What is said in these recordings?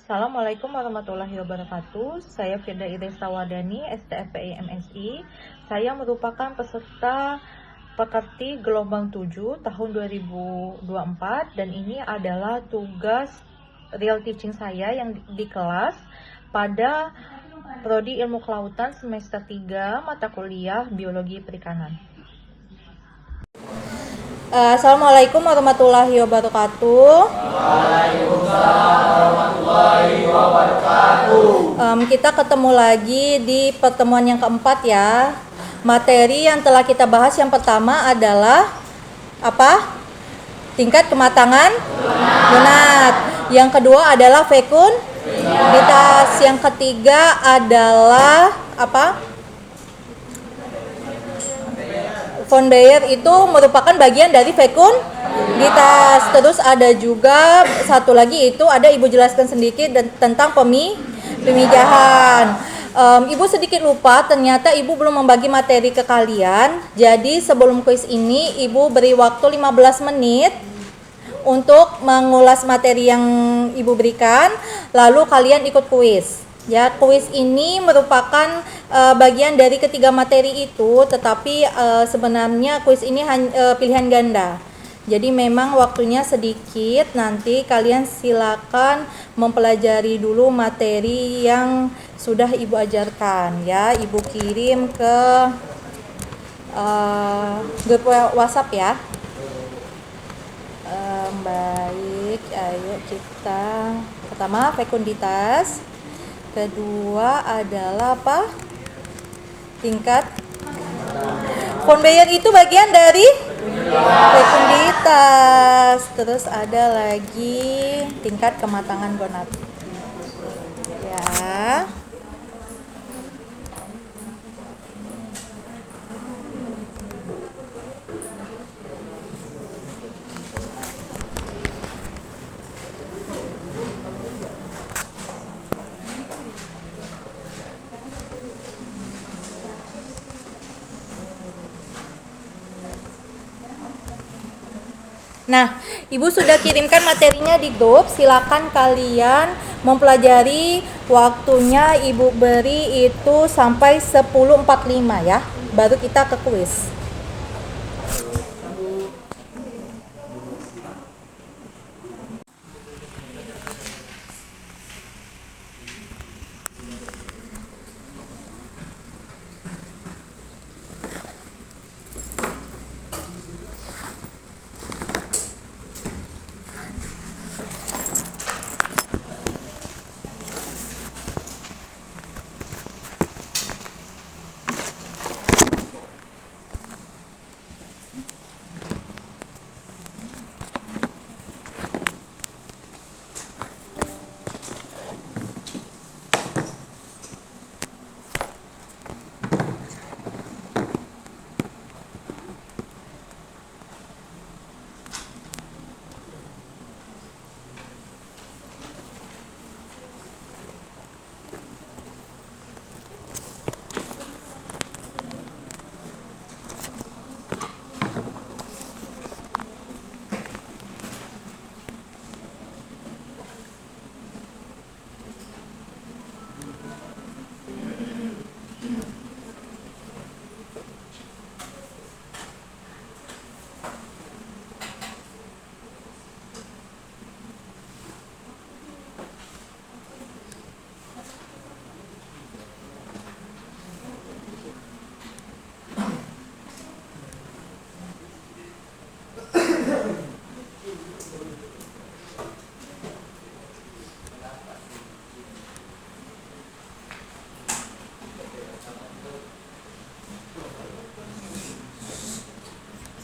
Assalamualaikum warahmatullahi wabarakatuh. Saya Firda Idrisa Wadani, STFPI MSI. Saya merupakan peserta pekerti gelombang 7 tahun 2024 dan ini adalah tugas real teaching saya yang di kelas pada Prodi Ilmu Kelautan semester 3 mata kuliah Biologi Perikanan. Assalamualaikum warahmatullahi wabarakatuh. Waalaikumsalam warahmatullahi wabarakatuh. Kita ketemu lagi di pertemuan yang keempat ya. Materi yang telah kita bahas yang pertama adalah apa? Tingkat kematangan donat. Yang kedua adalah fekunditas. Yang ketiga adalah apa? Conveyor itu merupakan bagian dari fekunditas. Terus ada juga satu lagi itu ada Ibu jelaskan sedikit tentang pemijahan. Ibu sedikit lupa, ternyata Ibu belum membagi materi ke kalian. Jadi sebelum kuis ini Ibu beri waktu 15 menit untuk mengulas materi yang Ibu berikan, lalu kalian ikut kuis. Ya, kuis ini merupakan bagian dari ketiga materi itu, tetapi sebenarnya kuis ini pilihan ganda. Jadi memang waktunya sedikit, nanti kalian silakan mempelajari dulu materi yang sudah Ibu ajarkan ya. Ibu kirim ke grup WhatsApp ya. Baik, ayo kita pertama fekunditas. Kedua adalah apa? Tingkat conveyor itu bagian dari fekunditas. Terus ada lagi tingkat kematangan gonad. Ya. Nah, Ibu sudah kirimkan materinya di grup. Silakan kalian mempelajari. Waktunya Ibu beri itu sampai 10.45 ya. Baru kita ke kuis.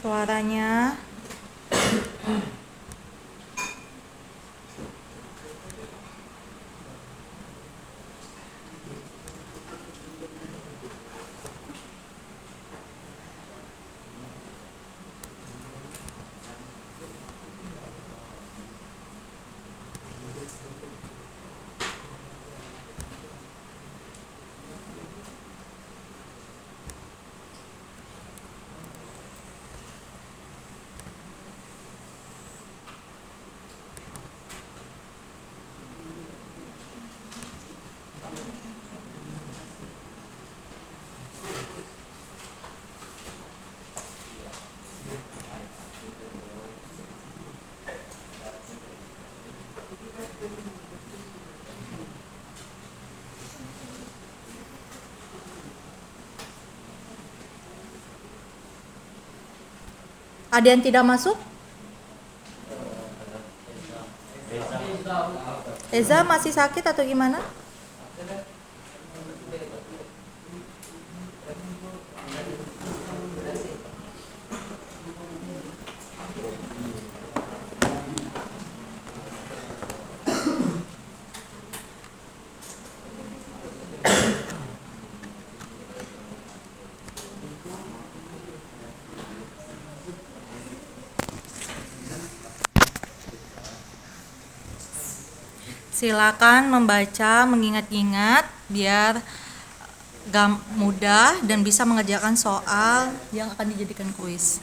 Suaranya Ada yang tidak masuk? Eza masih sakit atau gimana? Silakan membaca, mengingat-ingat biar mudah dan bisa mengerjakan soal yang akan dijadikan kuis.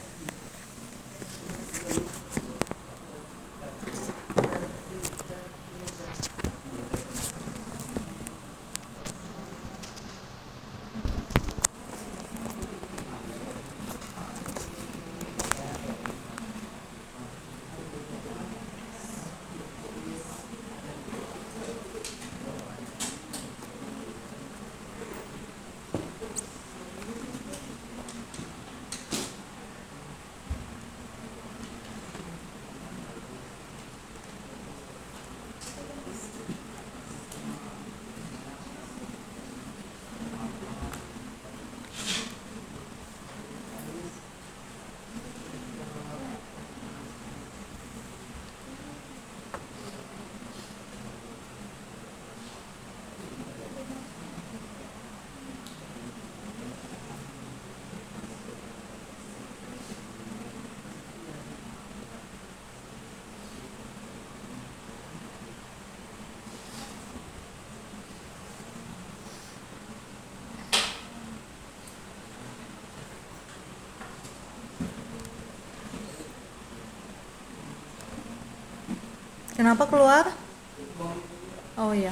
Kenapa keluar? Oh ya.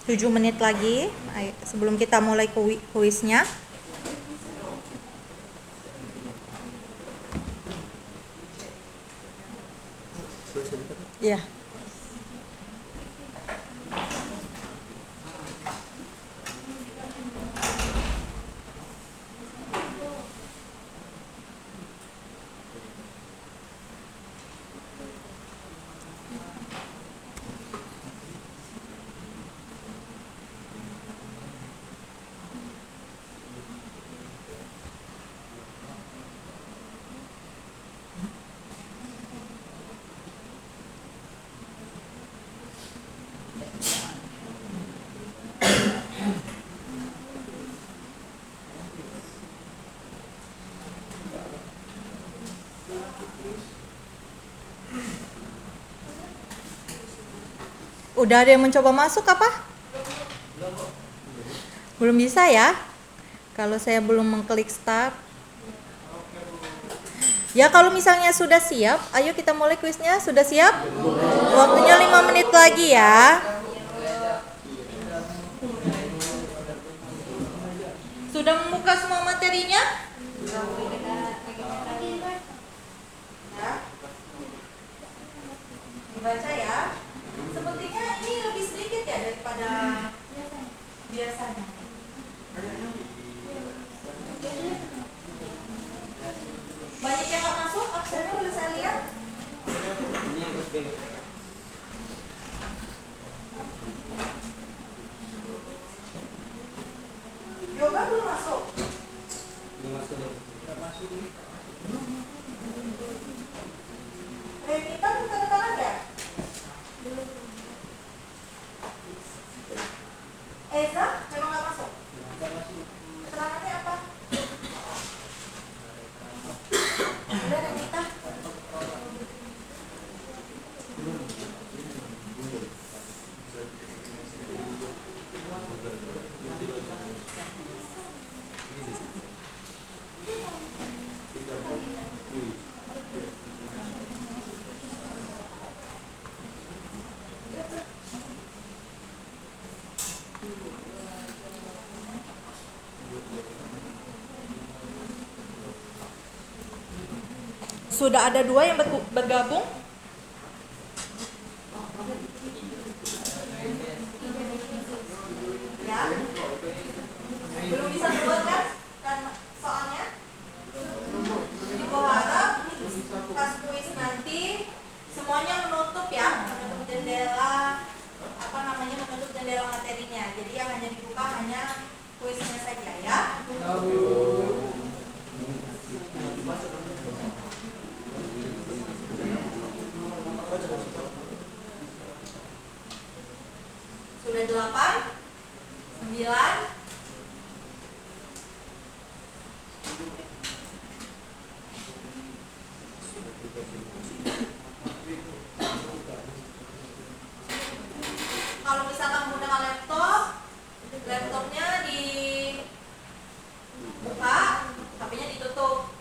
Tujuh menit lagi sebelum kita mulai kuisnya. Ya. Udah ada yang mencoba masuk apa? Belum bisa ya? Kalau saya belum mengklik start. Ya kalau misalnya sudah siap, ayo kita mulai kuisnya. Sudah siap? Waktunya 5 menit lagi ya. Sudah membuka semua materinya? Ya. Dibaca ya. Sepertinya ini lebih sedikit ya daripada biasanya. Banyak yang nggak masuk, absennya boleh saya lihat? Yoga belum masuk. Revita belum tanda tangan ya? Eza memang nggak masuk. Keterangannya apa? Udah Revita. Sudah ada 2 yang bergabung. Ya. Belum bisa keluar kan soalnya. Diharap pas kuis nanti semuanya menutup ya, menutup jendela menutup jendela materinya. Jadi yang hanya dibuka hanya kuisnya saja ya. Sudah 8, 9. Kalau misalkan menggunakan laptopnya dibuka, HP-nya ditutup.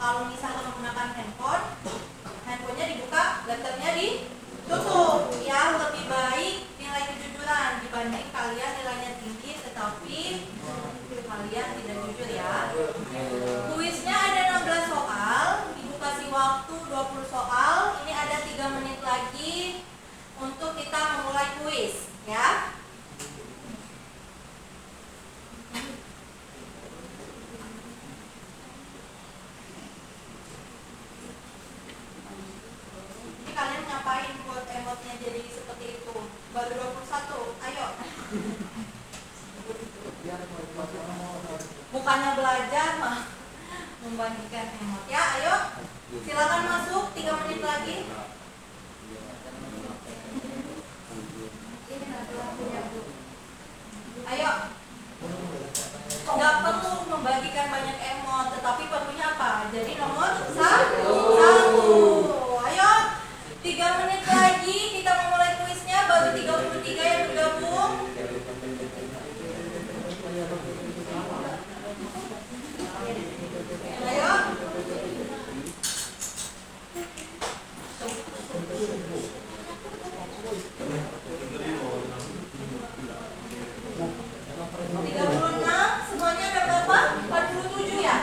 Kalau misalkan menggunakan handphonenya dibuka, laptopnya ditutup. Ya, lebih baik nilai kejujuran dibanding kalian nilainya tinggi tetapi kalian tidak jujur ya. Kuisnya ada 16 soal, Ibu kasih waktu 20 soal. Ini ada 3 menit lagi untuk kita memulai kuis ya. Ini kalian ngapain buat emotnya jadi seperti itu? Baru 21, ayo. Bukannya belajar mah membagikan emot ya, ayo. Silakan masuk 3 menit lagi. Ayo. Nggak perlu membagikan banyak emot, tetapi perlunya apa? Jadi nomor 1. Ayo. 3 menit lagi kita memulai kuisnya, baru 33 yang bergabung. Ayo. Semuanya ada berapa? 47 ya?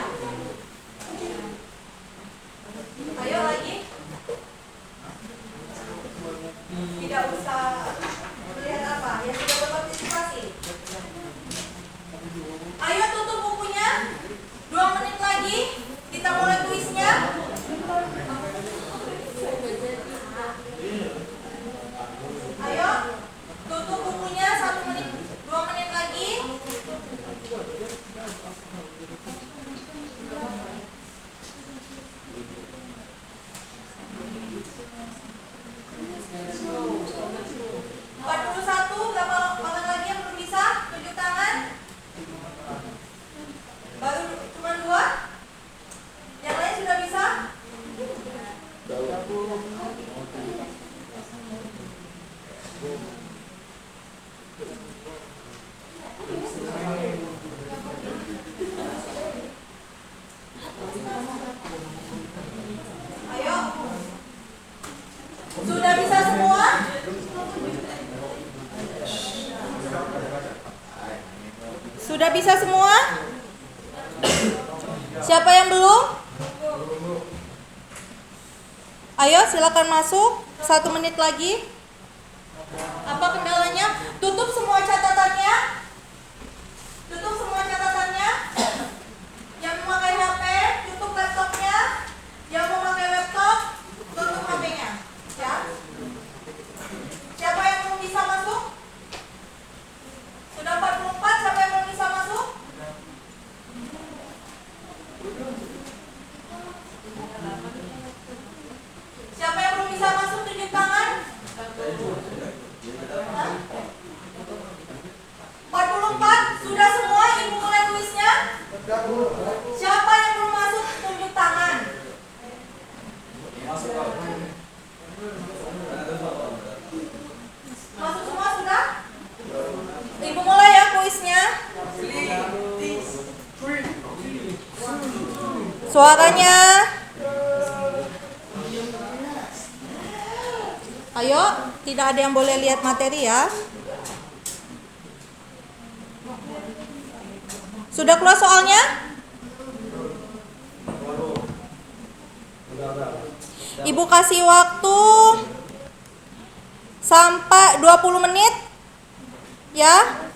bisa semua? Siapa yang belum? Ayo silakan masuk. 1 menit lagi. Apa kendalanya? Tutup semua catatannya. Tutup semua catatannya. Yang memakai HP, tutup laptopnya. Yang memakai laptop, tutup HP-nya. Ya. Siapa yang belum bisa masuk? Sudah 44, siapa yang belum bisa masuk? Siapa yang belum bisa masuk, tunjuk tangan. Hah? 44, sudah semua? Ibu mulai kuisnya. Siapa yang belum masuk, tunjuk tangan. Masuk semua sudah? Ibu mulai ya kuisnya. Suaranya. Ayo, tidak ada yang boleh lihat materi ya. Sudah keluar soalnya? Ibu kasih waktu sampai 20 menit. Ya.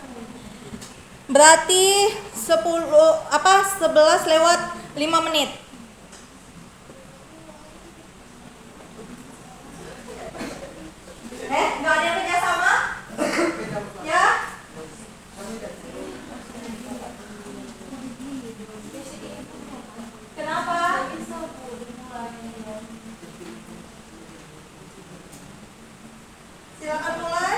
Berarti 11 lewat 5 menit. Nggak ada yang kerjasama? Ya? Kenapa? Silakan mulai.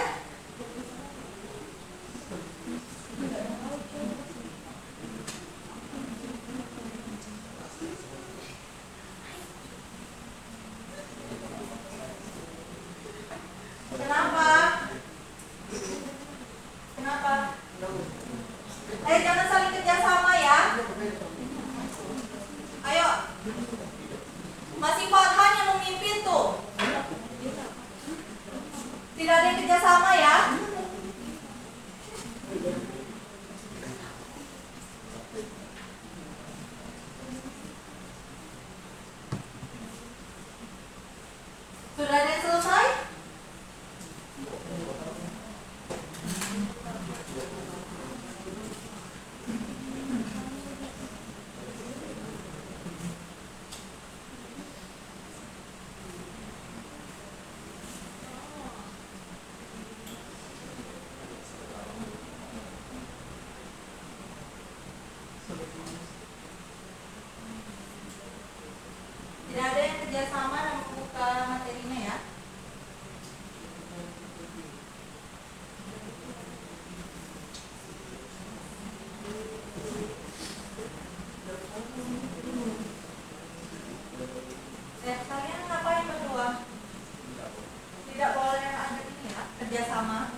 Kenapa? Kenapa? Jangan saling kerjasama ya. Ayo. Masih Farhan yang memimpin tuh. Tidak ada yang kerjasama ya. Sudah ada yang selesai? Tidak ada yang kerjasama dan membuka materinya ya. Kalian ngapain berdua? Tidak boleh ada ini ya, kerjasama.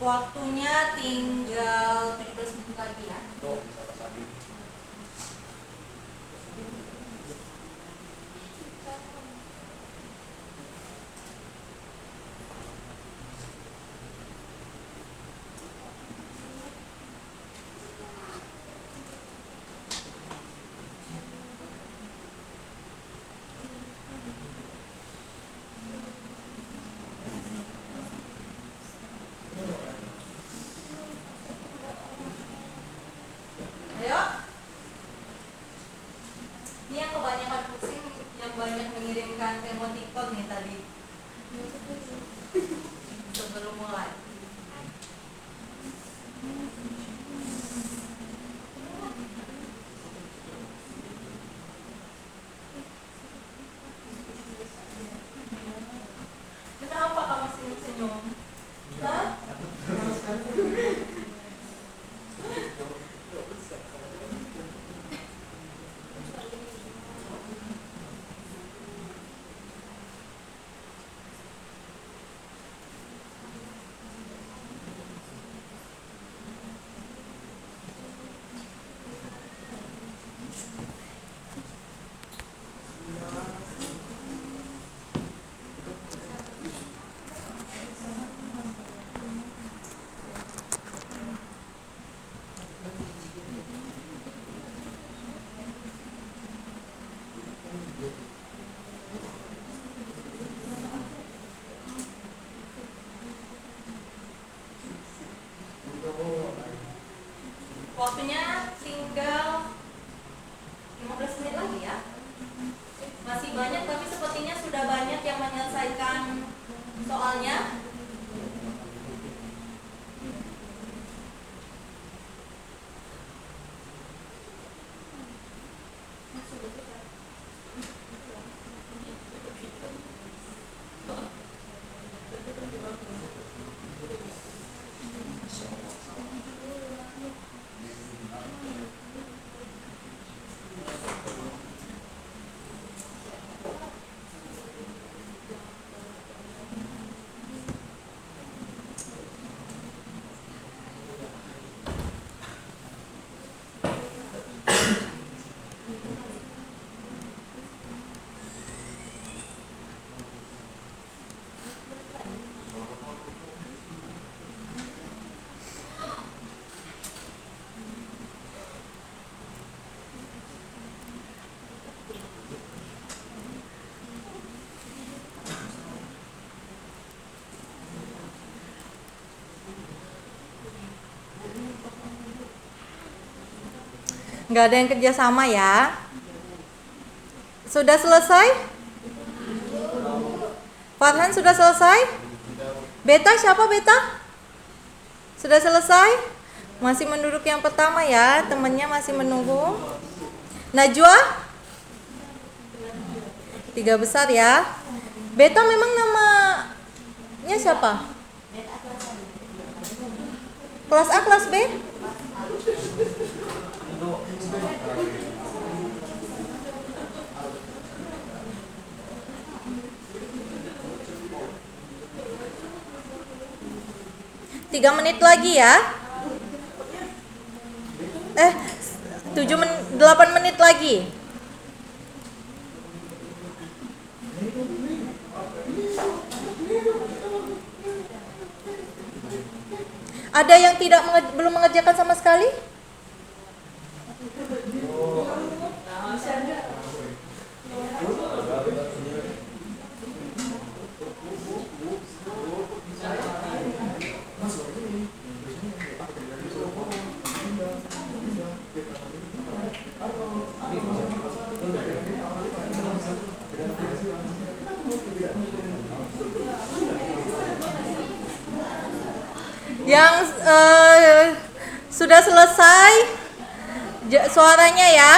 Waktunya tinggal 17 menit lagi ya. Waktunya tinggal 15 menit lagi ya. Masih banyak, tapi sepertinya sudah banyak yang menyelesaikan soalnya. Nggak ada yang kerja sama ya. Sudah selesai? Farhan sudah selesai? Beta siapa Beta? Sudah selesai? Masih menduduk yang pertama ya, temennya masih menunggu. Najwa? 3 besar ya. Beta memang namanya siapa? Kelas A, kelas B? Tiga menit lagi ya. 8 menit lagi. Ada yang belum mengerjakan sama sekali? Yang sudah selesai suaranya ya.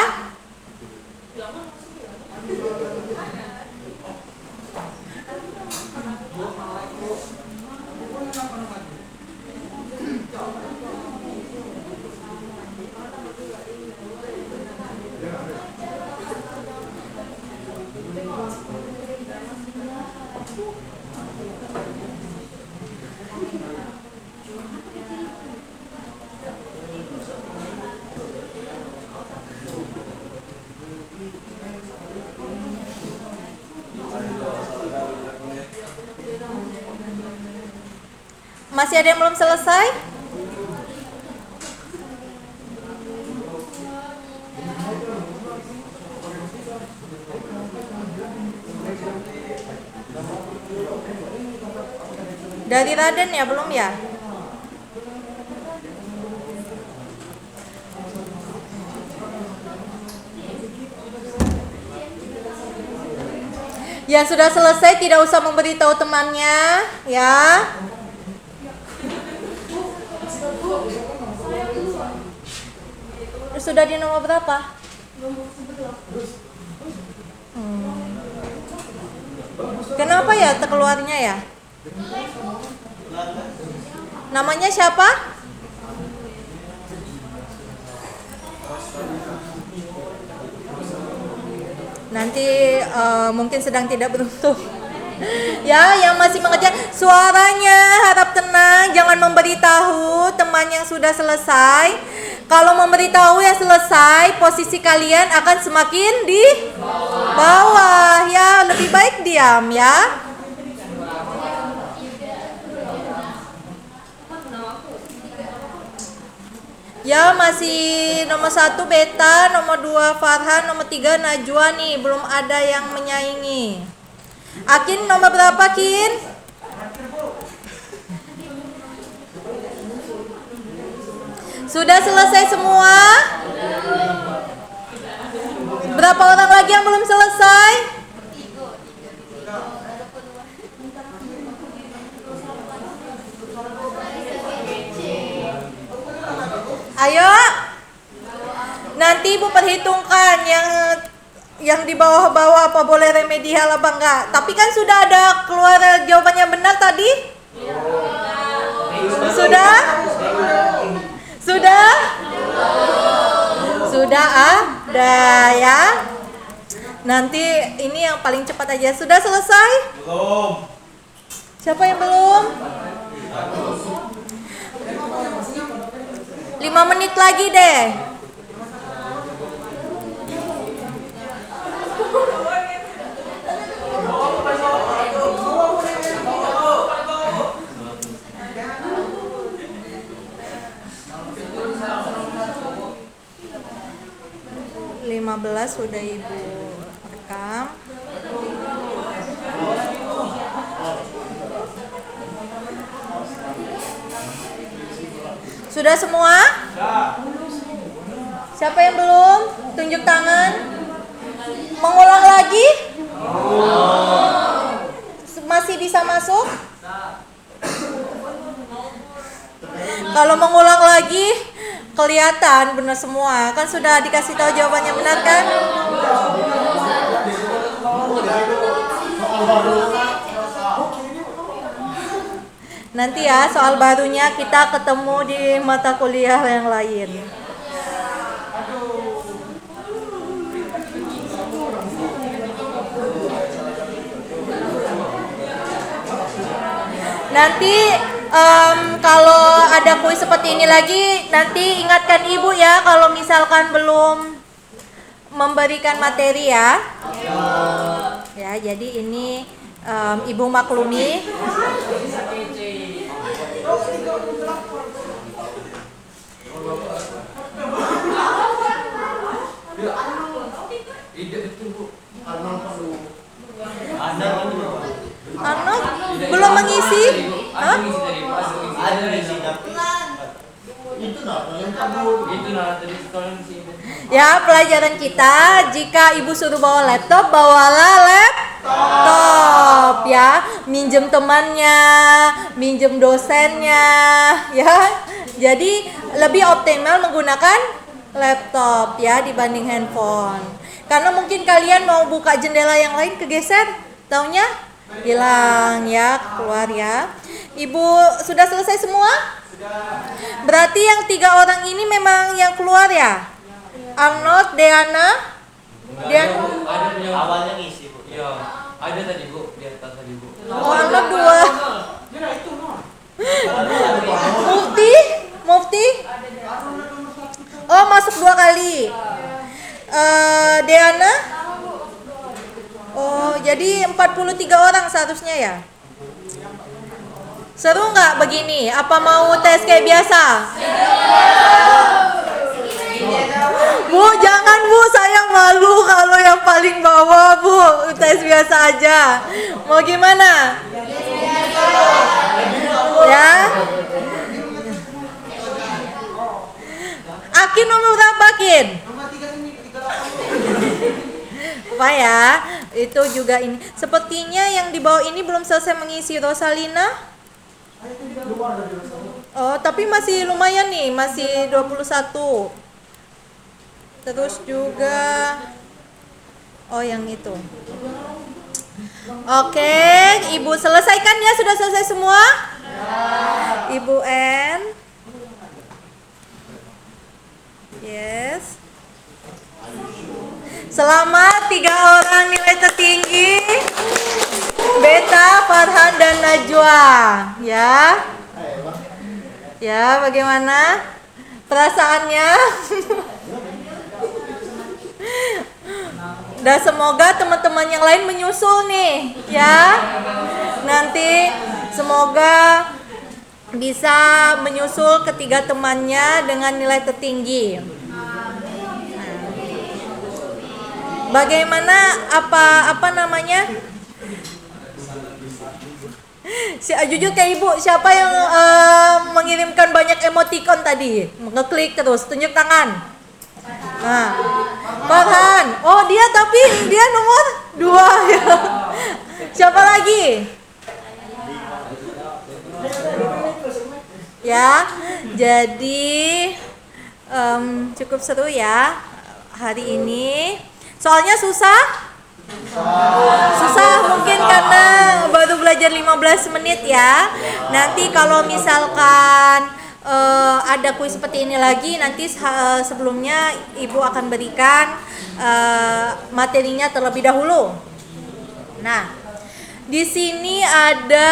Masih ada yang belum selesai? Dari Raden ya, belum ya? Yang sudah selesai tidak usah memberitahu temannya, ya. Sudah di nomor berapa? Kenapa ya terkeluarnya ya? Namanya siapa? Nanti mungkin sedang tidak beruntung. Ya, yang masih mengejar suaranya harap tenang, jangan memberitahu teman yang sudah selesai. Kalau memberitahu yang selesai, posisi kalian akan semakin di bawah ya, lebih baik diam ya. Ya, masih nomor 1 Beta, nomor 2 Farhan, nomor 3 Najwa nih, belum ada yang menyaingi. Akin nomor berapa, Kin? Sudah selesai semua? Berapa orang lagi yang belum selesai? Ayo. Nanti Ibu perhitungkan yang di bawah-bawah apa boleh remedial apa enggak. Tapi kan sudah ada keluar jawabannya benar tadi? Sudah? Sudah? Sudah ada ya. Nanti ini yang paling cepat aja. Sudah selesai? Belum. Siapa yang belum? 5 menit lagi deh. Sudah Ibu rekam. Sudah semua? Siapa yang belum? Tunjuk tangan. Mengulang lagi? Masih bisa masuk? Kalau mengulang lagi kelihatan benar semua. Kan sudah dikasih tahu jawabannya benar kan? Nanti ya soal barunya kita ketemu di mata kuliah yang lain. Nanti kalau ada kuis seperti ini lagi, nanti ingatkan Ibu ya kalau misalkan belum memberikan materi ya. Ya, jadi ini Ibu maklumi. Belum mengisi? Hah? Ya, pelajaran kita jika Ibu suruh bawa laptop, bawalah laptop ya. Minjem temannya, minjem dosennya ya. Jadi lebih optimal menggunakan laptop ya dibanding handphone. Karena mungkin kalian mau buka jendela yang lain kegeser, taunya hilang ya, keluar ya. Ibu sudah selesai semua? Berarti yang 3 orang ini memang yang keluar ya? Arnold, Deana? Ada awalnya ngisi, Bu. Iya, ada tadi, Bu, di atas tadi, Bu. Oh, Arnold 2. Mufti? Oh, masuk 2 kali. Deana? Oh, jadi 43 orang seharusnya ya? Seru nggak begini? Apa mau tes kayak biasa? Bu, jangan Bu, saya malu kalau yang paling bawah Bu. Tes biasa aja. Mau gimana? Ya? Akin nomor berapa, Akin? Apa ya? Itu juga ini. Sepertinya yang di bawah ini belum selesai mengisi. Rosalina? Oh, tapi masih lumayan nih, masih 21. Terus juga yang itu. Oke, Ibu selesaikan ya, sudah selesai semua? Ibu N. Yes. Selamat 3 orang nilai tertinggi. Beta, Farhan, dan Najwa. Ya. Ya, bagaimana perasaannya? Dan semoga teman-teman yang lain menyusul nih, ya. Nanti semoga bisa menyusul ketiga temannya dengan nilai tertinggi. Bagaimana apa namanya? Jujur kayak ibu, siapa yang mengirimkan banyak emoticon tadi? Ngeklik terus, tunjuk tangan. Nah, Farhan. Oh tapi dia nomor 2 ya. Siapa lagi? Ya, jadi cukup seru ya hari ini. Soalnya susah mungkin karena baru belajar 15 menit ya. Nanti kalau misalkan ada kuis seperti ini lagi, nanti sebelumnya ibu akan berikan materinya terlebih dahulu. Nah, di sini ada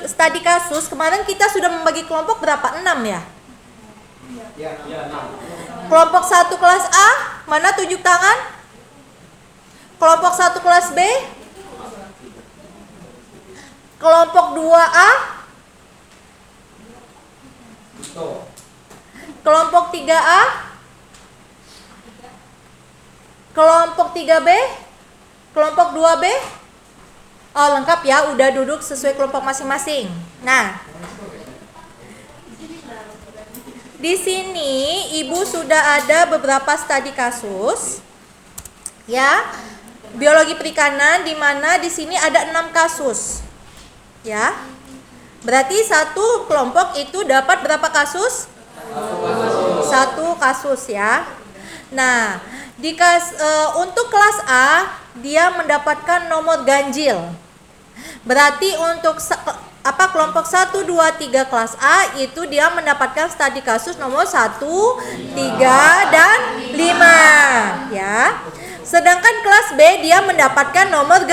studi kasus. Kemarin kita sudah membagi kelompok berapa? 6 ya? Kelompok 1 kelas A, mana tunjuk tangan? Kelompok 1 kelas B? Kelompok 2A? Kelompok 3A? Kelompok 3B? Kelompok 2B? Oh, lengkap ya, udah duduk sesuai kelompok masing-masing. Nah, di sini ibu sudah ada beberapa studi kasus. Ya. Biologi perikanan di mana di sini ada 6 kasus. Ya. Berarti satu kelompok itu dapat berapa kasus? 1 kasus ya. Nah, untuk kelas A dia mendapatkan nomor ganjil. Berarti untuk kelompok 1, 2, 3 kelas A itu dia mendapatkan studi kasus nomor 1, 3, dan 5 ya. Sedangkan kelas B dia mendapatkan nomor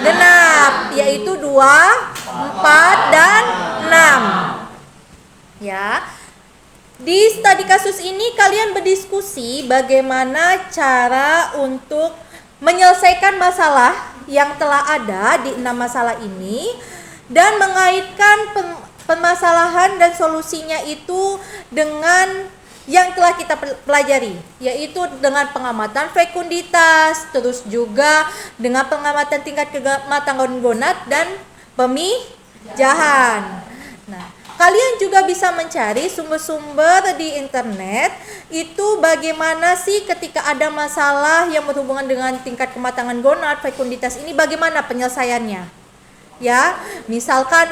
genap, yaitu 2, 4, dan 6 ya. Di studi kasus ini kalian berdiskusi bagaimana cara untuk menyelesaikan masalah yang telah ada di 6 masalah ini dan mengaitkan permasalahan dan solusinya itu dengan yang telah kita pelajari, yaitu dengan pengamatan fekunditas, terus juga dengan pengamatan tingkat kematangan gonad dan pemijahan. Nah, kalian juga bisa mencari sumber-sumber di internet itu bagaimana sih ketika ada masalah yang berhubungan dengan tingkat kematangan gonad, fekunditas ini bagaimana penyelesaiannya. Ya, misalkan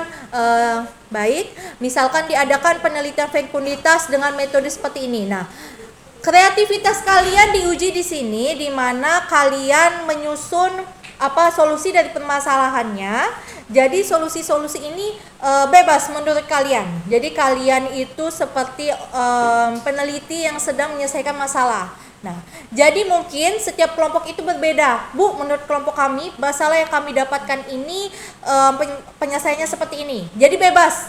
misalkan diadakan penelitian fekunditas dengan metode seperti ini. Nah, kreativitas kalian diuji di sini, di mana kalian menyusun solusi dari permasalahannya. Jadi solusi-solusi ini bebas menurut kalian. Jadi kalian itu seperti peneliti yang sedang menyelesaikan masalah. Nah, jadi mungkin setiap kelompok itu berbeda. Bu, menurut kelompok kami, masalah yang kami dapatkan ini penyelesaiannya seperti ini. Jadi bebas.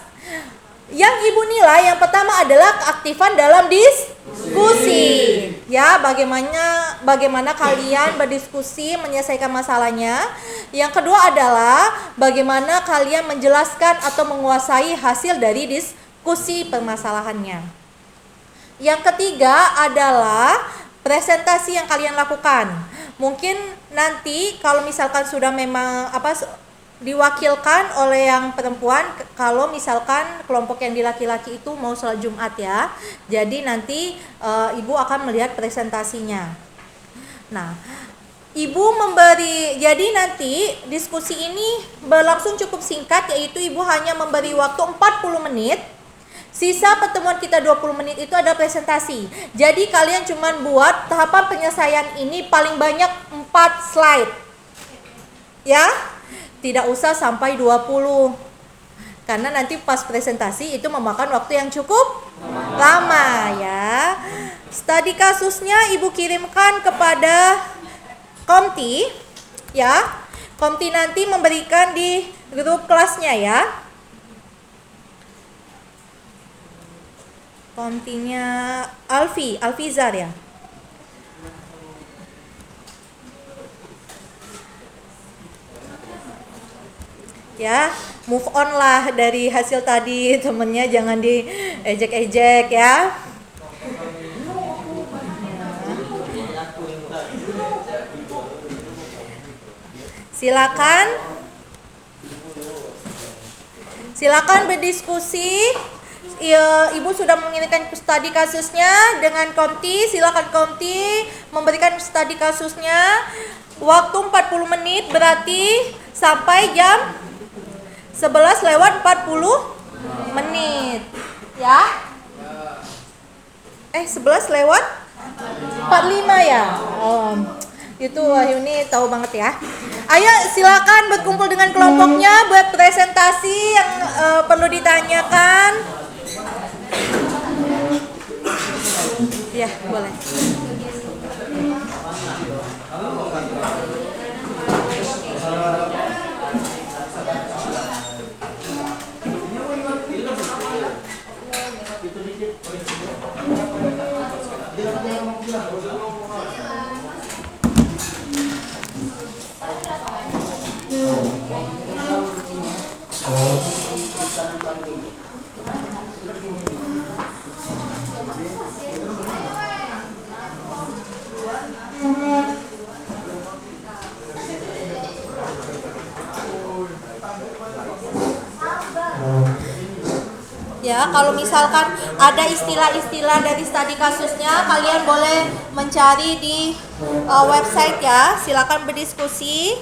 Yang ibu nilai yang pertama adalah keaktifan dalam diskusi. Ya, bagaimana kalian berdiskusi menyelesaikan masalahnya. Yang kedua adalah bagaimana kalian menjelaskan atau menguasai hasil dari diskusi permasalahannya. Yang ketiga adalah presentasi yang kalian lakukan. Mungkin nanti kalau misalkan sudah memang diwakilkan oleh yang perempuan, kalau misalkan kelompok yang di laki-laki itu mau sholat Jumat ya. Jadi nanti ibu akan melihat presentasinya. Nah, jadi nanti diskusi ini berlangsung cukup singkat, yaitu ibu hanya memberi waktu 40 menit. Sisa pertemuan kita 20 menit itu ada presentasi. Jadi kalian cuman buat tahapan penyelesaian ini paling banyak 4 slide. Ya, tidak usah sampai 20. Karena nanti pas presentasi itu memakan waktu yang cukup lama ya. Studi kasusnya ibu kirimkan kepada Komti ya. Komti nanti memberikan di grup kelasnya ya. Komtinya Alfizar ya. Ya, move on lah dari hasil tadi temennya, jangan diejek-ejek ya. Silakan Silakan berdiskusi. Ibu sudah mengirimkan studi kasusnya dengan Komti. Silakan Komti memberikan studi kasusnya. Waktu 40 menit berarti sampai jam 11:40 menit. Ya? 11:45 ya? Itu Wahyuni tahu banget ya. Ayo silakan berkumpul dengan kelompoknya buat presentasi yang perlu ditanyakan. Ya, boleh. Ya, kalau misalkan ada istilah-istilah dari studi kasusnya, kalian boleh mencari di website ya. Silakan berdiskusi.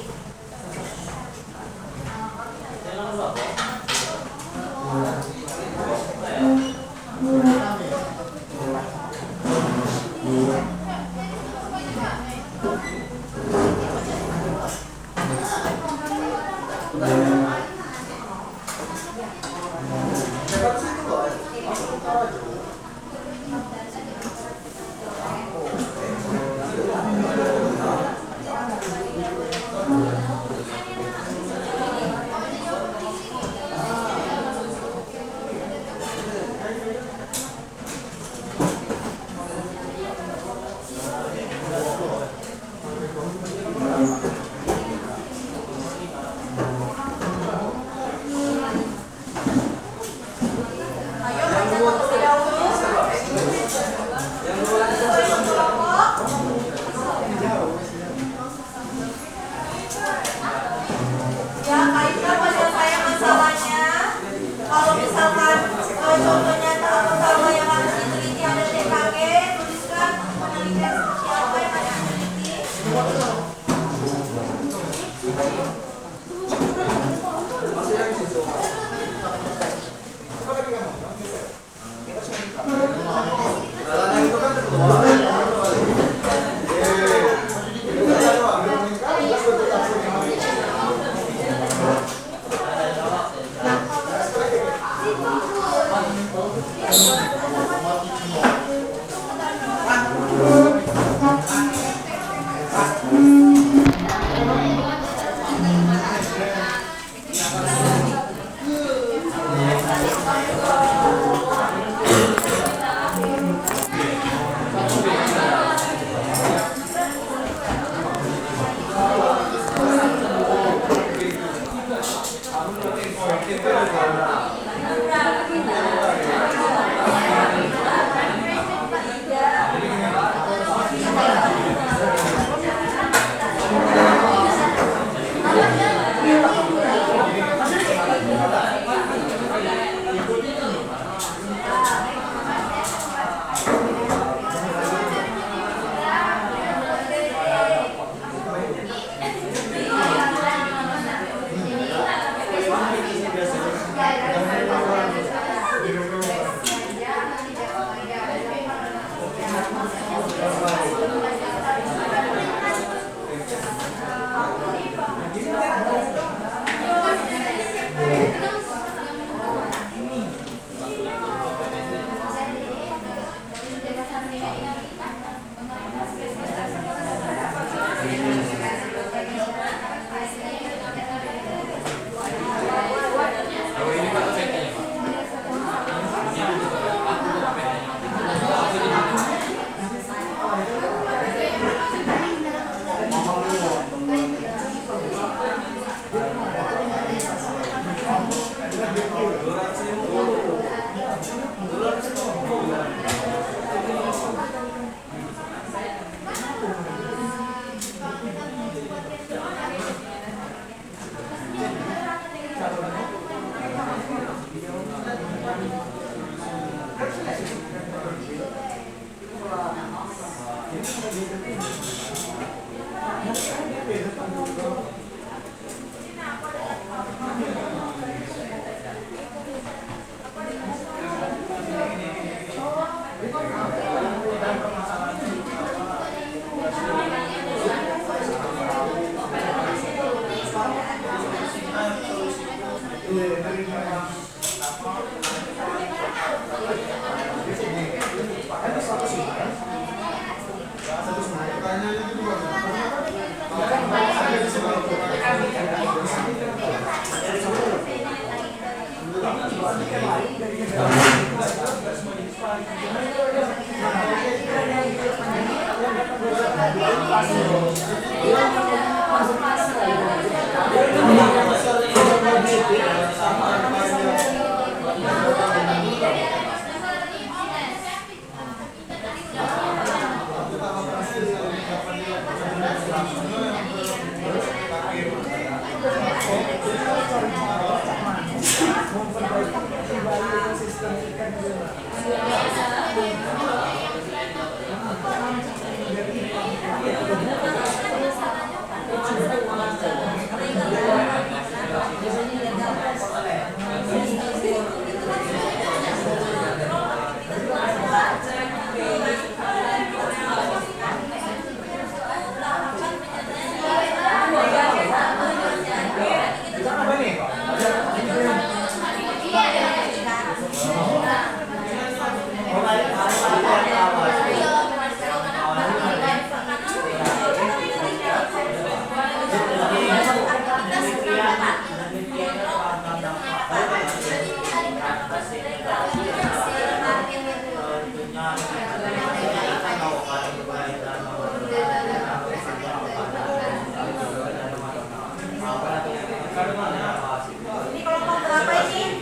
Ini kelompok berapa ini?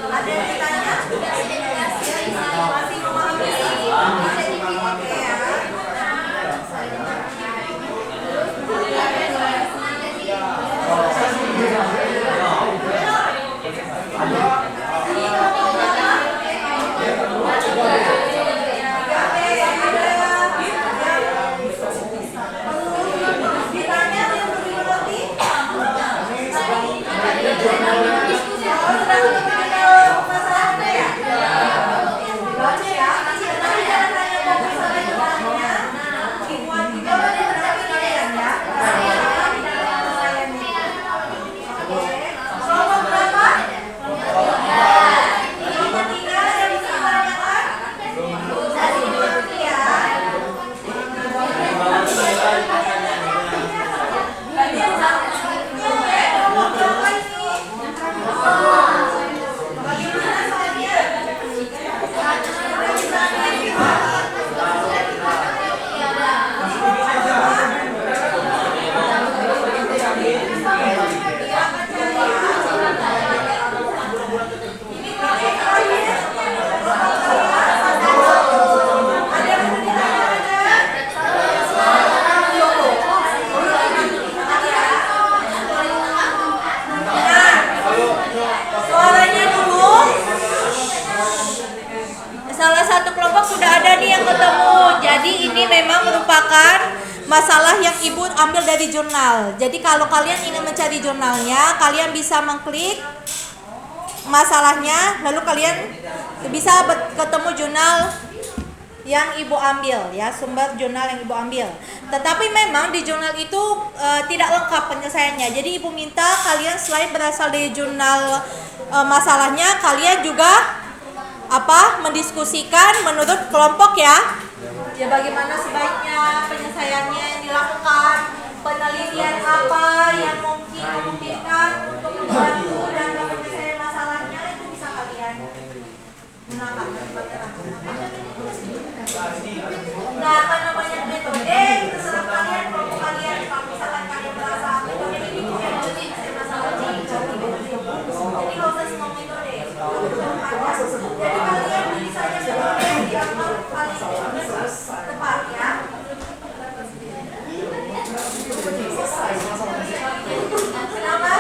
Ada yang ditanya? Masih memahami? Oke ya. Suaranya dulu. Salah satu kelompok sudah ada nih yang ketemu. Jadi ini memang merupakan masalah yang ibu ambil dari jurnal. Jadi kalau kalian ingin mencari jurnalnya, kalian bisa mengklik masalahnya, lalu kalian bisa ketemu jurnal yang ibu ambil ya, sumber jurnal yang ibu ambil. Tetapi memang di jurnal itu tidak lengkap penyelesaiannya. Jadi ibu minta kalian selain berasal dari jurnal masalahnya, kalian juga mendiskusikan menurut kelompok ya. Ya bagaimana sebaiknya penyelesaiannya yang dilakukan, penelitian apa yang memungkinkan untuk membantu dalam penyelesaian masalahnya, itu bisa kalian gunakan. Nah, apa namanya metode, terserah kalian, kelompok kalian. Kalau misalkan kalian merasa metode ini penyelesaian masalah ini, jadi nggak usah semua metode. Jadi kalian pilih saja metode yang dianggap paling tepat ya. Kenapa?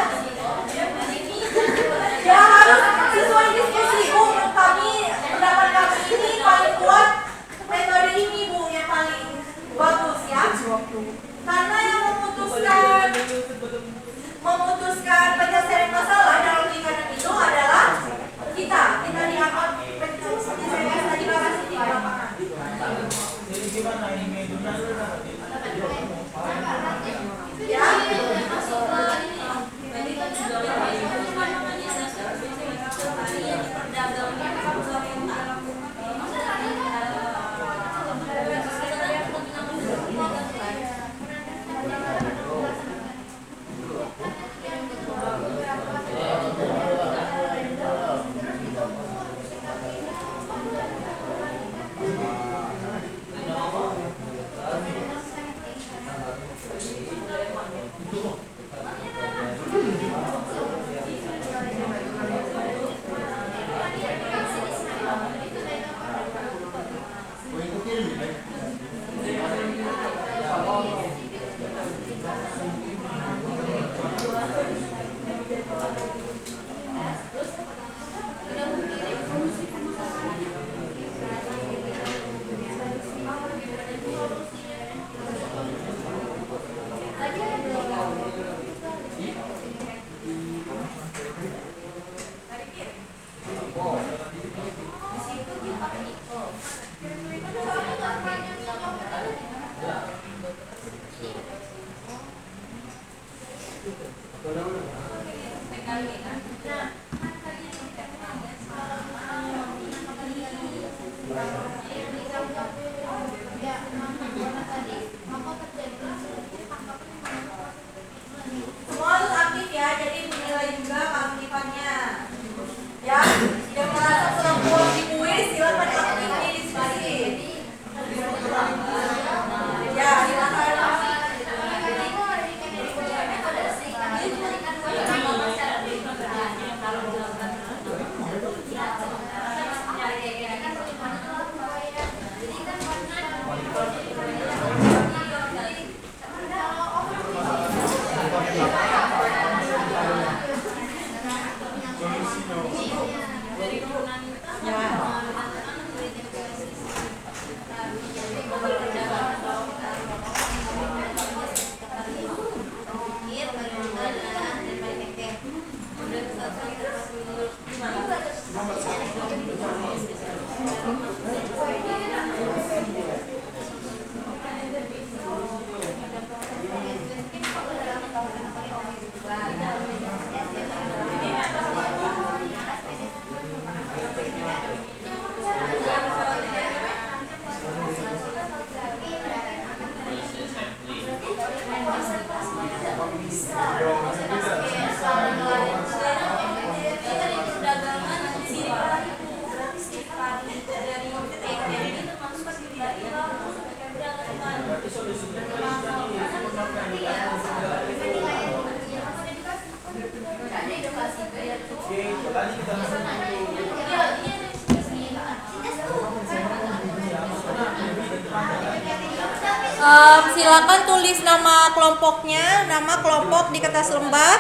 Silakan tulis nama kelompoknya, nama kelompok di kertas lembar.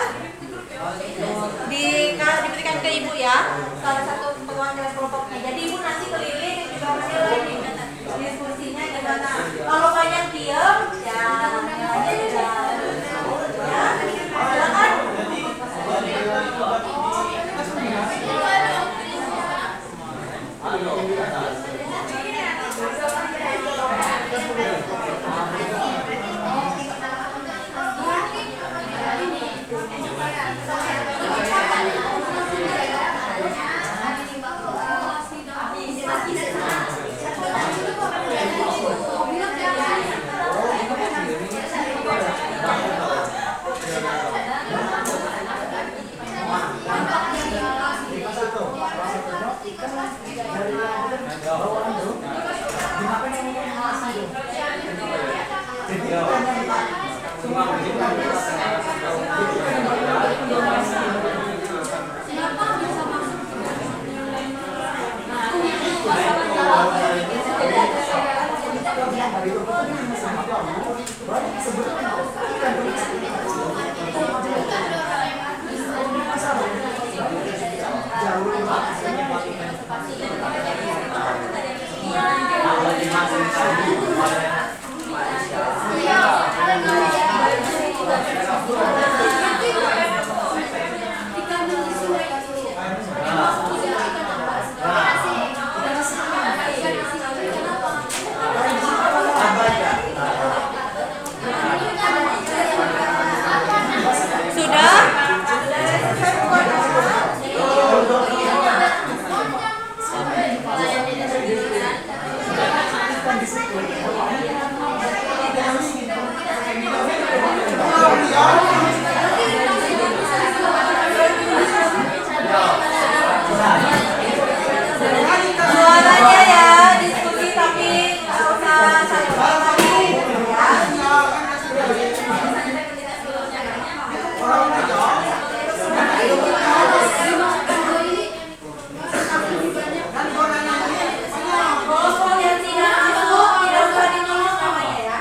Diberikan ke ibu ya, salah satu perwakilan kelompoknya. Jadi ibu nanti keliling juga menilai diskusinya gimana. Kalau banyak diam, ya silakan. Suaranya ya, diskusi tapi nggak usah satu lagi kelompok yang tidak masuk tidak usah ditulis namanya ya.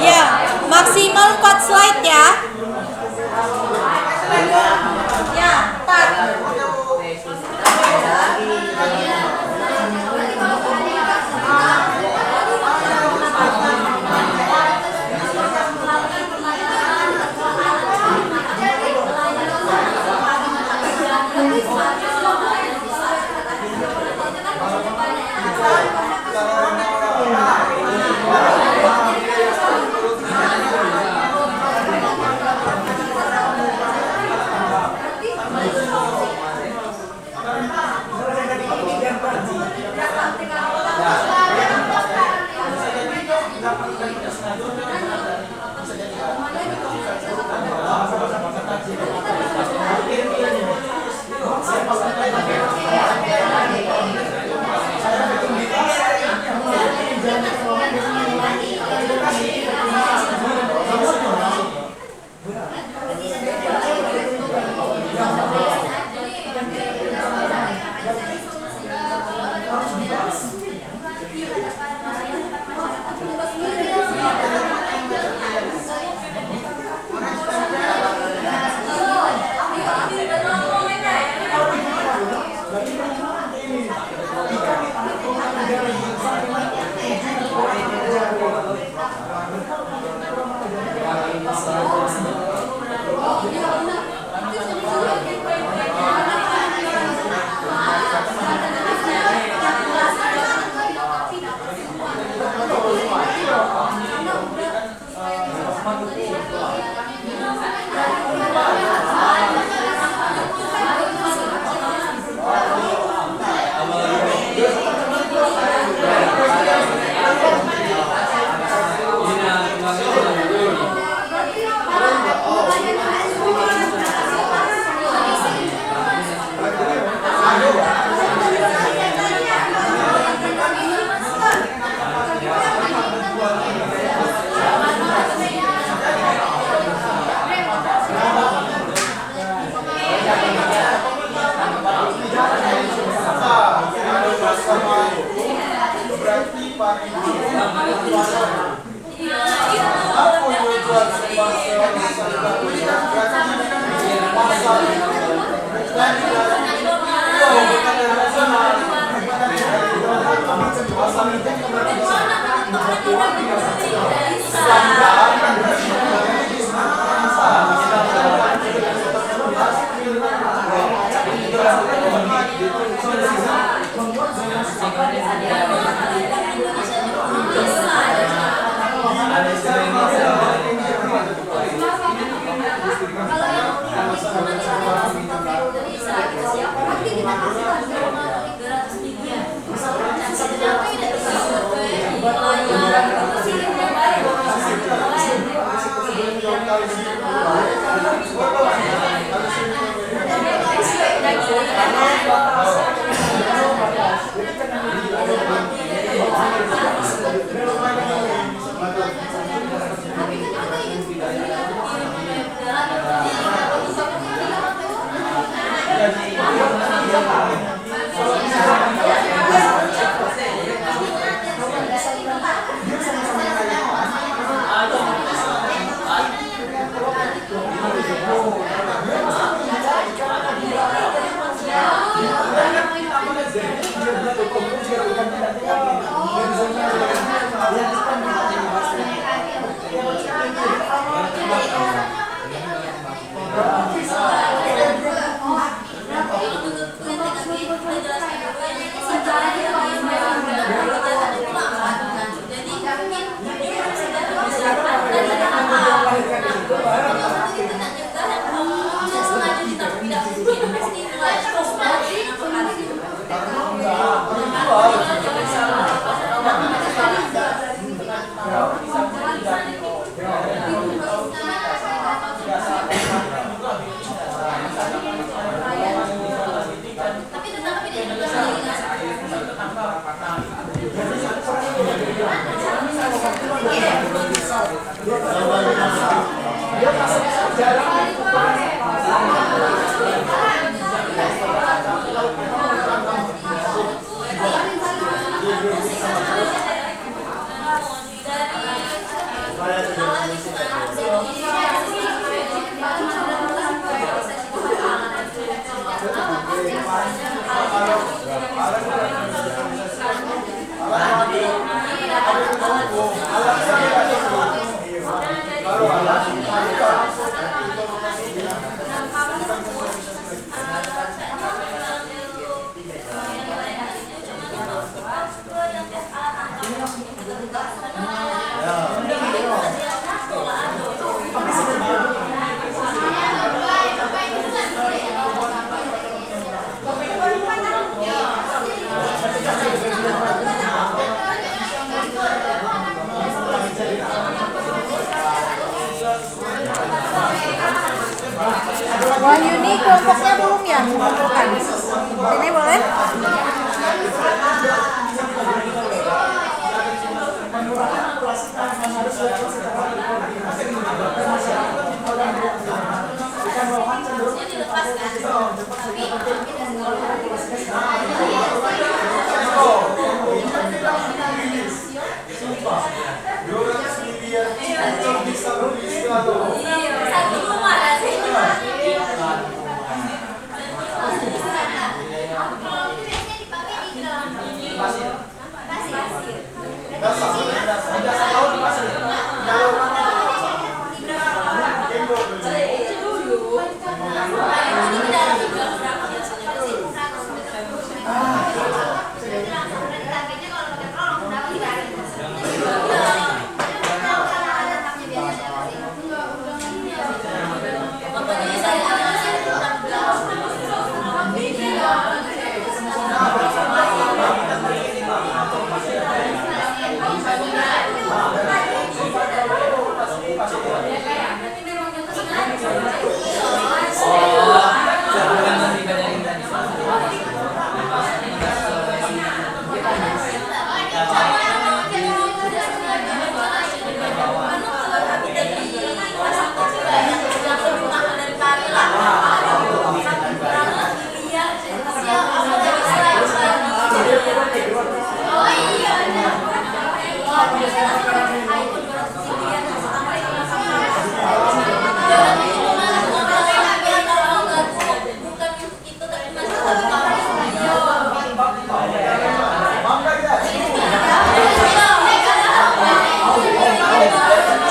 Ya, maksimal 4 slide ya. Ya, 4. Bukan. Sini boleh?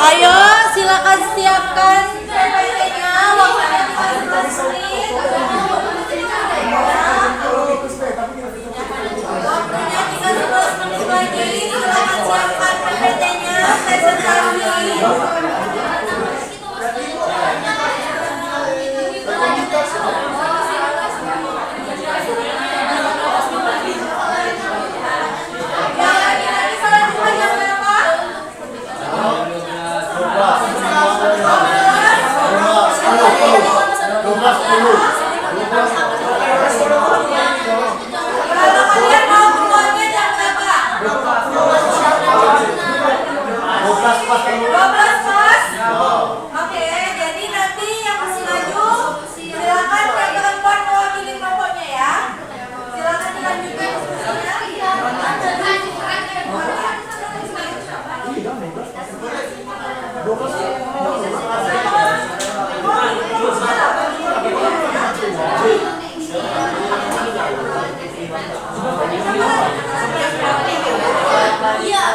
Ayo, silakan siapkan PPT-nya. Waktunya 15 menit. Waktunya 15 menit lagi. Silakan siapkan PPT-nya. Presentasi. Kalau kalian mau keluarnya jam berapa? 12 pas? Oke, jadi nanti yang masih maju silakan yang perempuan mewakili kelompoknya ya. Silakan dilanjutkan diskusinya. Iya,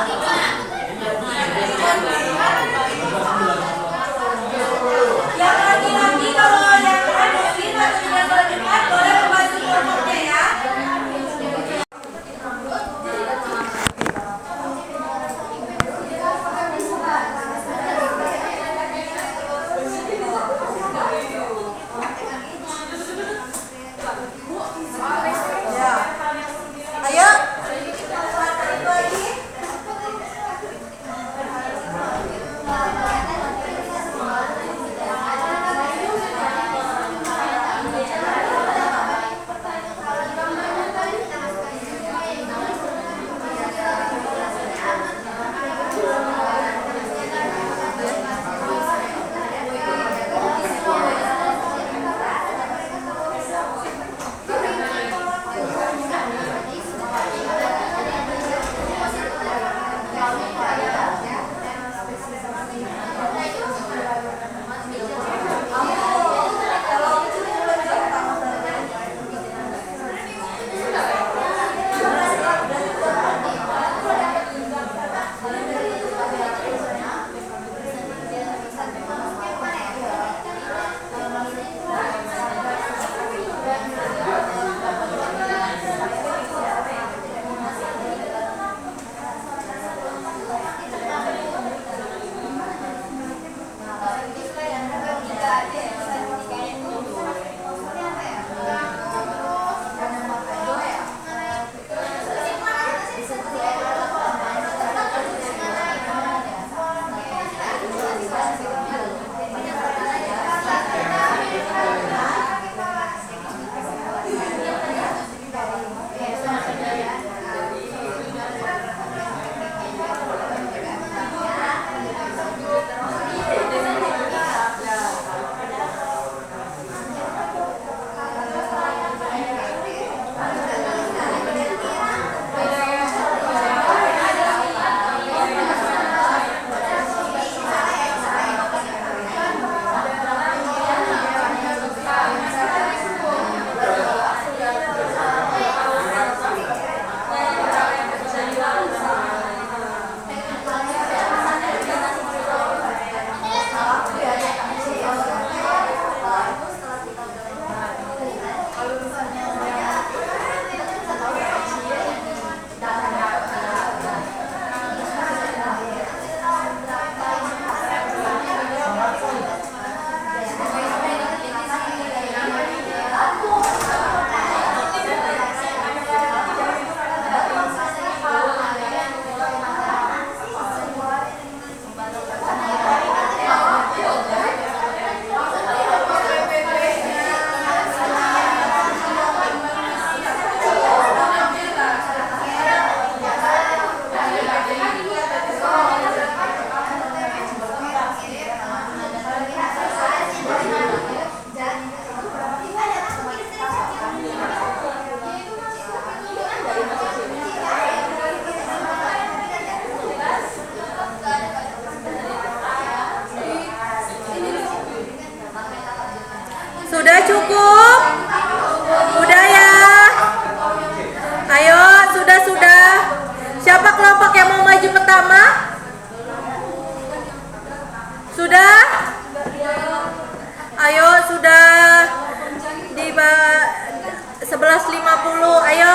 11.50, ayo.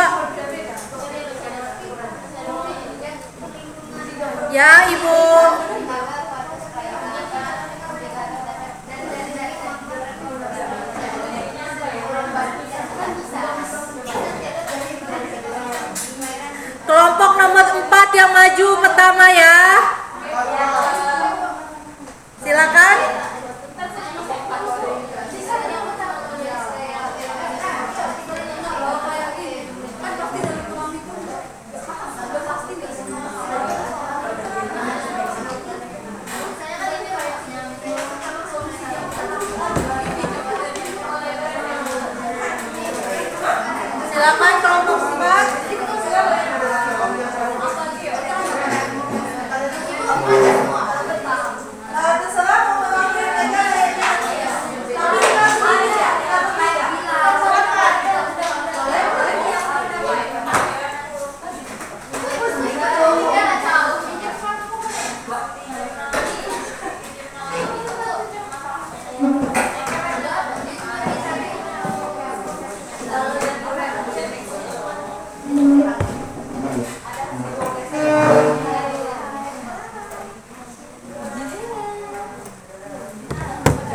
Ya, Ibu. Kelompok nomor 4 yang maju pertama ya. Silakan. Silakan kelompok 4.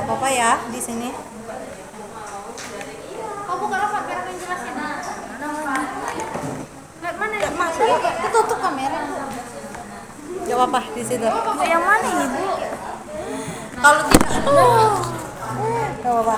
Apa ya di sini? Oh, bukan apa, biar aku yang jelasin. Lihat mana Nggak ini? masuk. Ketutup kamera. Gak apa di situ. Yang mana ini, Bu? Kalau tidak, gak apa.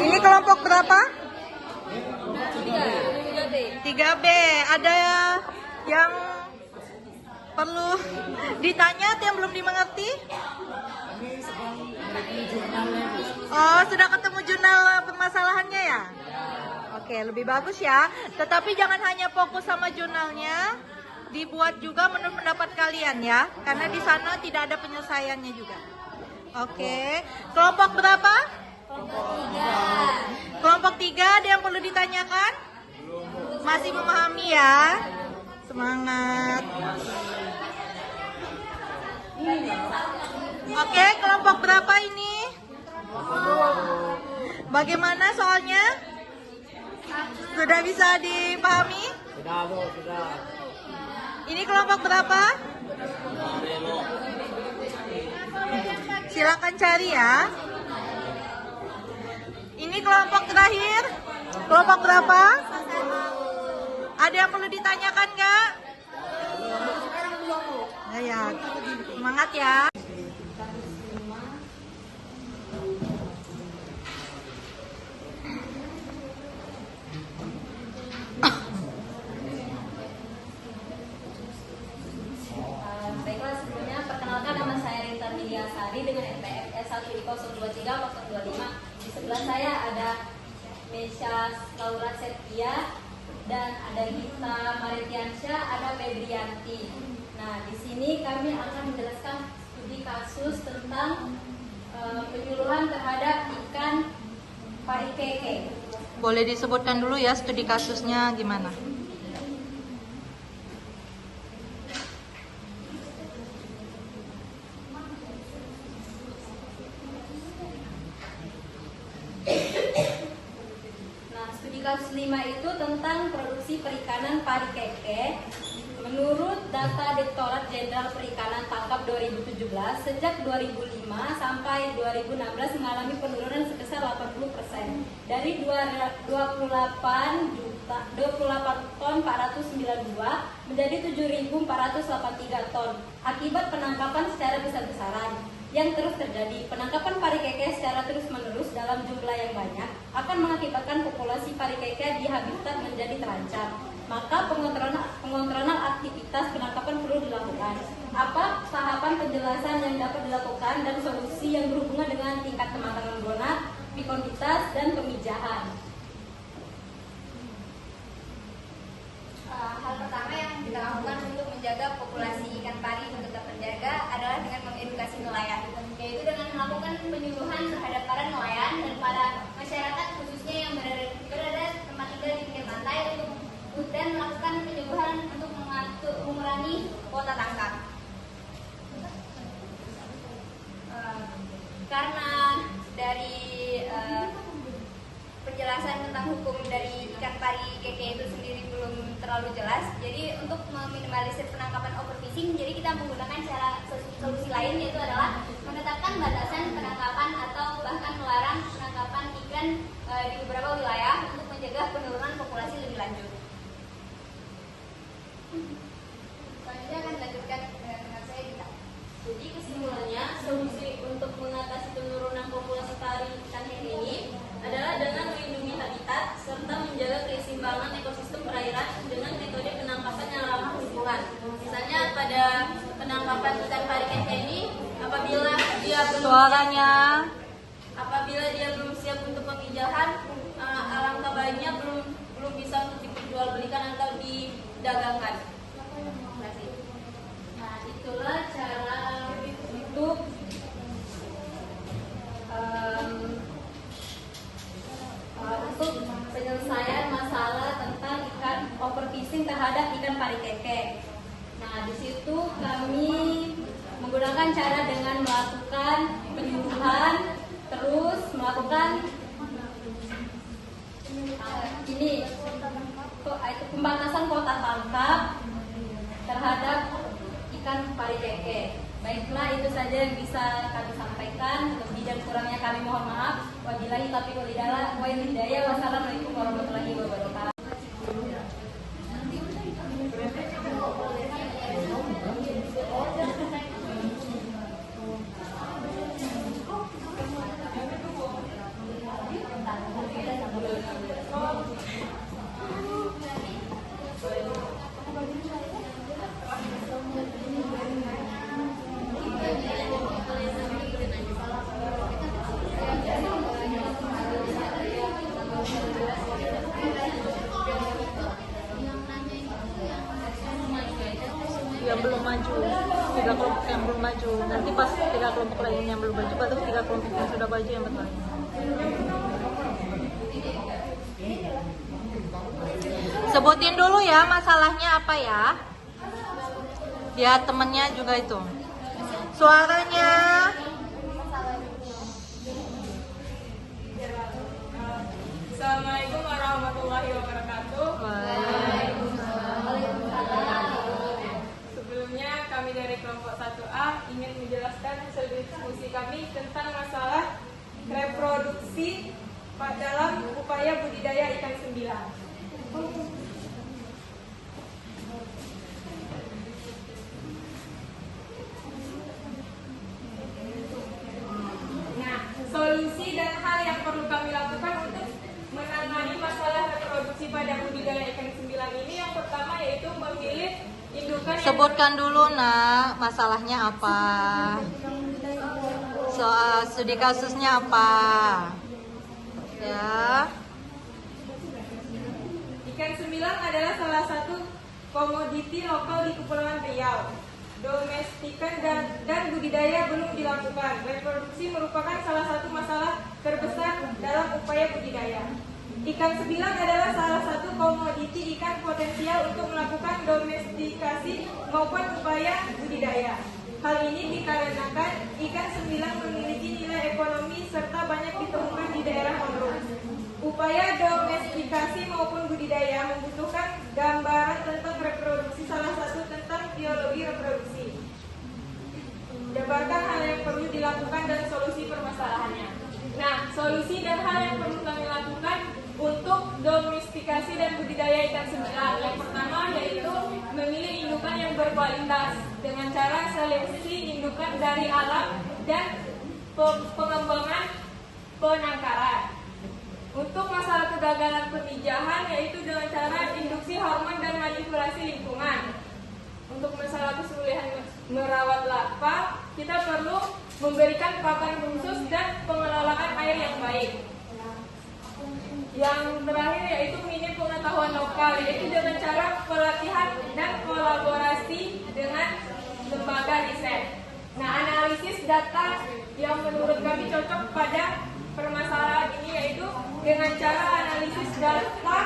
Ini kelompok berapa? 3B. Ada yang perlu ditanya atau yang belum dimengerti? Oh, sudah ketemu jurnal permasalahannya ya? Oke, lebih bagus ya. Tetapi jangan hanya fokus sama jurnalnya, dibuat juga menurut pendapat kalian ya, karena di sana tidak ada penyelesaiannya juga. Oke, kelompok berapa? Kelompok 3, ada yang perlu ditanyakan? Masih memahami ya? Semangat. Oke, kelompok berapa ini? Bagaimana soalnya? Sudah bisa dipahami? Sudah, Bu, sudah. Ini kelompok berapa? Silakan cari ya. Ini kelompok terakhir. Kelompok berapa? Ada yang perlu ditanyakan nggak? Ya, semangat ya. Baiklah, sebelumnya perkenalkan nama saya Rita Miliasari dengan NPM S1 Di sebelah saya ada Mesha Laura Setia dan ada Gita Maretiansyah, ada Febrianti. Nah, di sini kami akan menjelaskan studi kasus tentang penyuluhan terhadap ikan pari keke. Boleh disebutkan dulu ya studi kasusnya gimana? Nah, studi kasus 5 itu tentang produksi perikanan pari keke. Menurut data Direktorat Jenderal Perikanan Tangkap 2017, sejak 2005 sampai 2016 mengalami penurunan sebesar 80%. Dari 28 ton 492 menjadi 7.483 ton akibat penangkapan secara besar-besaran yang terus terjadi. Penangkapan pari keke secara terus-menerus dalam jumlah yang banyak akan mengakibatkan populasi pari keke di habitat menjadi terancam. Maka pengontrolan aktivitas penangkapan perlu dilakukan. Apa tahapan penjelasan yang dapat dilakukan dan solusi yang berhubungan dengan tingkat kematangan gonat, penjelasan tentang hukum dari ikan pari keke itu sendiri belum terlalu jelas. Jadi untuk meminimalisir penangkapan overfishing, jadi kita menggunakan cara solusi lain, yaitu adalah menetapkan batasan penangkapan atau bahkan melarang penangkapan ikan di beberapa wilayah untuk mencegah penurunan populasi lebih lanjut. Selanjutnya akan dilanjutkan dengan saya Dita. Jadi kesimpulannya, solusi untuk mengatasi penurunan populasi pari ikan ini adalah dengan melindungi habitat serta menjaga keseimbangan ekosistem perairan dengan metode penangkapan yang ramah lingkungan. Misalnya pada penangkapan ikan pari keke ini, apabila dia belum siap untuk pemijahan, alangkah baiknya belum bisa untuk diperjualbelikan atau didagangkan. Nah, itulah cara untuk penyelesaian masalah tentang ikan overfishing terhadap ikan pari keke. Nah, di situ kami menggunakan cara dengan melakukan penyuluhan, terus melakukan pembatasan kuota tangkap terhadap ikan pari keke. Baiklah, itu saja yang bisa kami sampaikan. Lebih dan kurangnya kami mohon maaf. Wabillahi taufiq wal hidayah. Wassalamualaikum warahmatullahi wabarakatuh. yang belum maju, 3 kelompok yang belum maju. Nanti pas 3 kelompok lain yang belum maju, baru 3 kelompok yang sudah maju yang bertanya. Sebutin dulu ya masalahnya apa ya. Dia temennya juga itu. Suaranya. Assalamualaikum warahmatullahi wabarakatuh. Sebelumnya kami dari kelompok 1A ingin menjelaskan hasil diskusi kami tentang masalah reproduksi dalam upaya budidaya ikan sembilan. Nah, solusi dan hal yang perlu kami lakukan untuk menangani masalah reproduksi pada budidaya ikan sembilan ini, yang pertama yaitu memilih indukan. Sebutkan dulu nak masalahnya apa. Soal studi kasusnya apa. Ya. Ikan sembilan adalah salah satu komoditi lokal di Kepulauan Riau. Domestikan dan budidaya belum dilakukan. Reproduksi merupakan salah satu masalah terbesar dalam upaya budidaya. Ikan sembilan adalah salah satu komoditi ikan potensial untuk melakukan domestikasi maupun upaya budidaya. Hal ini dikarenakan ikan sembilan memiliki nilai ekonomi serta banyak ditemukan di daerah mangrove. Upaya domestikasi maupun budidaya membutuhkan gambaran tentang reproduksi, salah satu tentang biologi reproduksi. Jabarkan hal yang perlu dilakukan dan solusi permasalahannya. Nah, solusi dan hal yang perlu kami lakukan untuk domestikasi dan budidaya ikan sembilan. Yang pertama yaitu memilih indukan yang berkualitas dengan cara seleksi indukan dari alam dan pengembangan penangkaran. Untuk masalah kegagalan pemijahan yaitu dengan cara induksi hormon dan manipulasi lingkungan. Untuk masalah kesulitan merawat larva, kita perlu memberikan pakan khusus dan pengelolaan air yang baik. Yang terakhir yaitu minim pengetahuan lokal, yaitu dengan cara pelatihan dan kolaborasi dengan lembaga riset. Nah, analisis data yang menurut kami cocok pada permasalahan ini yaitu dengan cara analisis data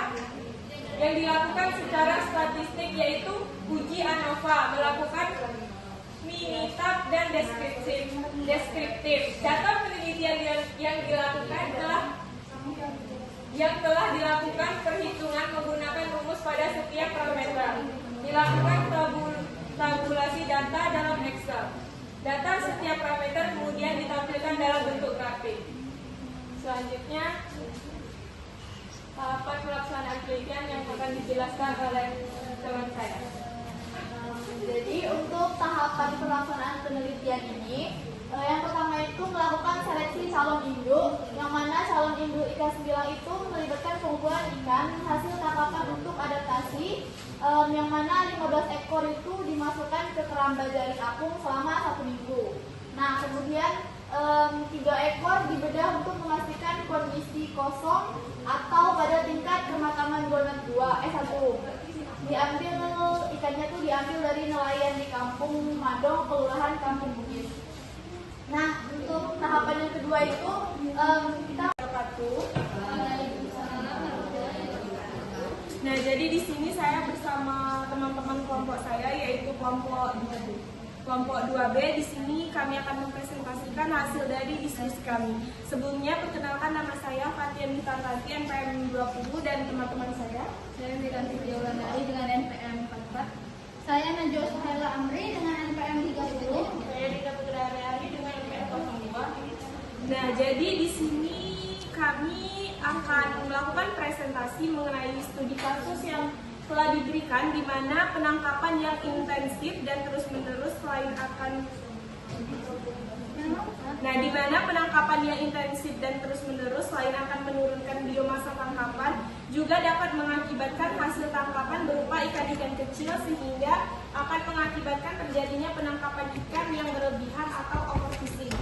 yang dilakukan secara statistik, yaitu uji ANOVA, melakukan minitab dan deskriptif. Data penelitian yang dilakukan telah yang telah dilakukan perhitungan menggunakan rumus pada setiap parameter. Dilakukan tabulasi data dalam Excel. Data setiap parameter kemudian ditampilkan dalam bentuk grafik. Selanjutnya, tahapan pelaksanaan penelitian yang akan dijelaskan oleh teman saya. Jadi untuk tahapan pelaksanaan penelitian ini, yang pertama itu melakukan seleksi calon induk, yang mana calon induk ikan sebilang itu melibatkan pengumpulan ikan hasil tangkapan untuk adaptasi, yang mana 15 ekor itu dimasukkan ke keramba jaring apung selama 1 minggu. Nah, kemudian 3 ekor dibedah untuk memastikan kondisi kosong atau pada tingkat kematangan gonad 1. Ikannya tuh diambil dari nelayan di Kampung Madong, Kelurahan Kampung Bugis. Nah, untuk tahapan yang kedua itu kita Nah, jadi di sini saya bersama teman-teman kelompok saya, yaitu kelompok 2B. Di sini kami akan mempresentasikan hasil dari diskusi kami. Sebelumnya, perkenalkan nama saya Fatian Bitantanti, NPM 20, dan teman-teman saya. Saya Miranti Wulandari dengan NPM 44. Saya Najwa Suhaila Amri dengan NPM 30. Saya Dika Putrahari dengan NPM 02. Nah, jadi di sini kami akan melakukan presentasi mengenai studi kasus yang telah diberikan, di mana penangkapan yang intensif dan terus-menerus selain akan di mana penangkapan yang intensif dan terus-menerus selain akan menurunkan biomasa tangkapan, juga dapat mengakibatkan hasil tangkapan berupa ikan-ikan kecil, sehingga akan mengakibatkan terjadinya penangkapan ikan yang berlebihan atau overfishing.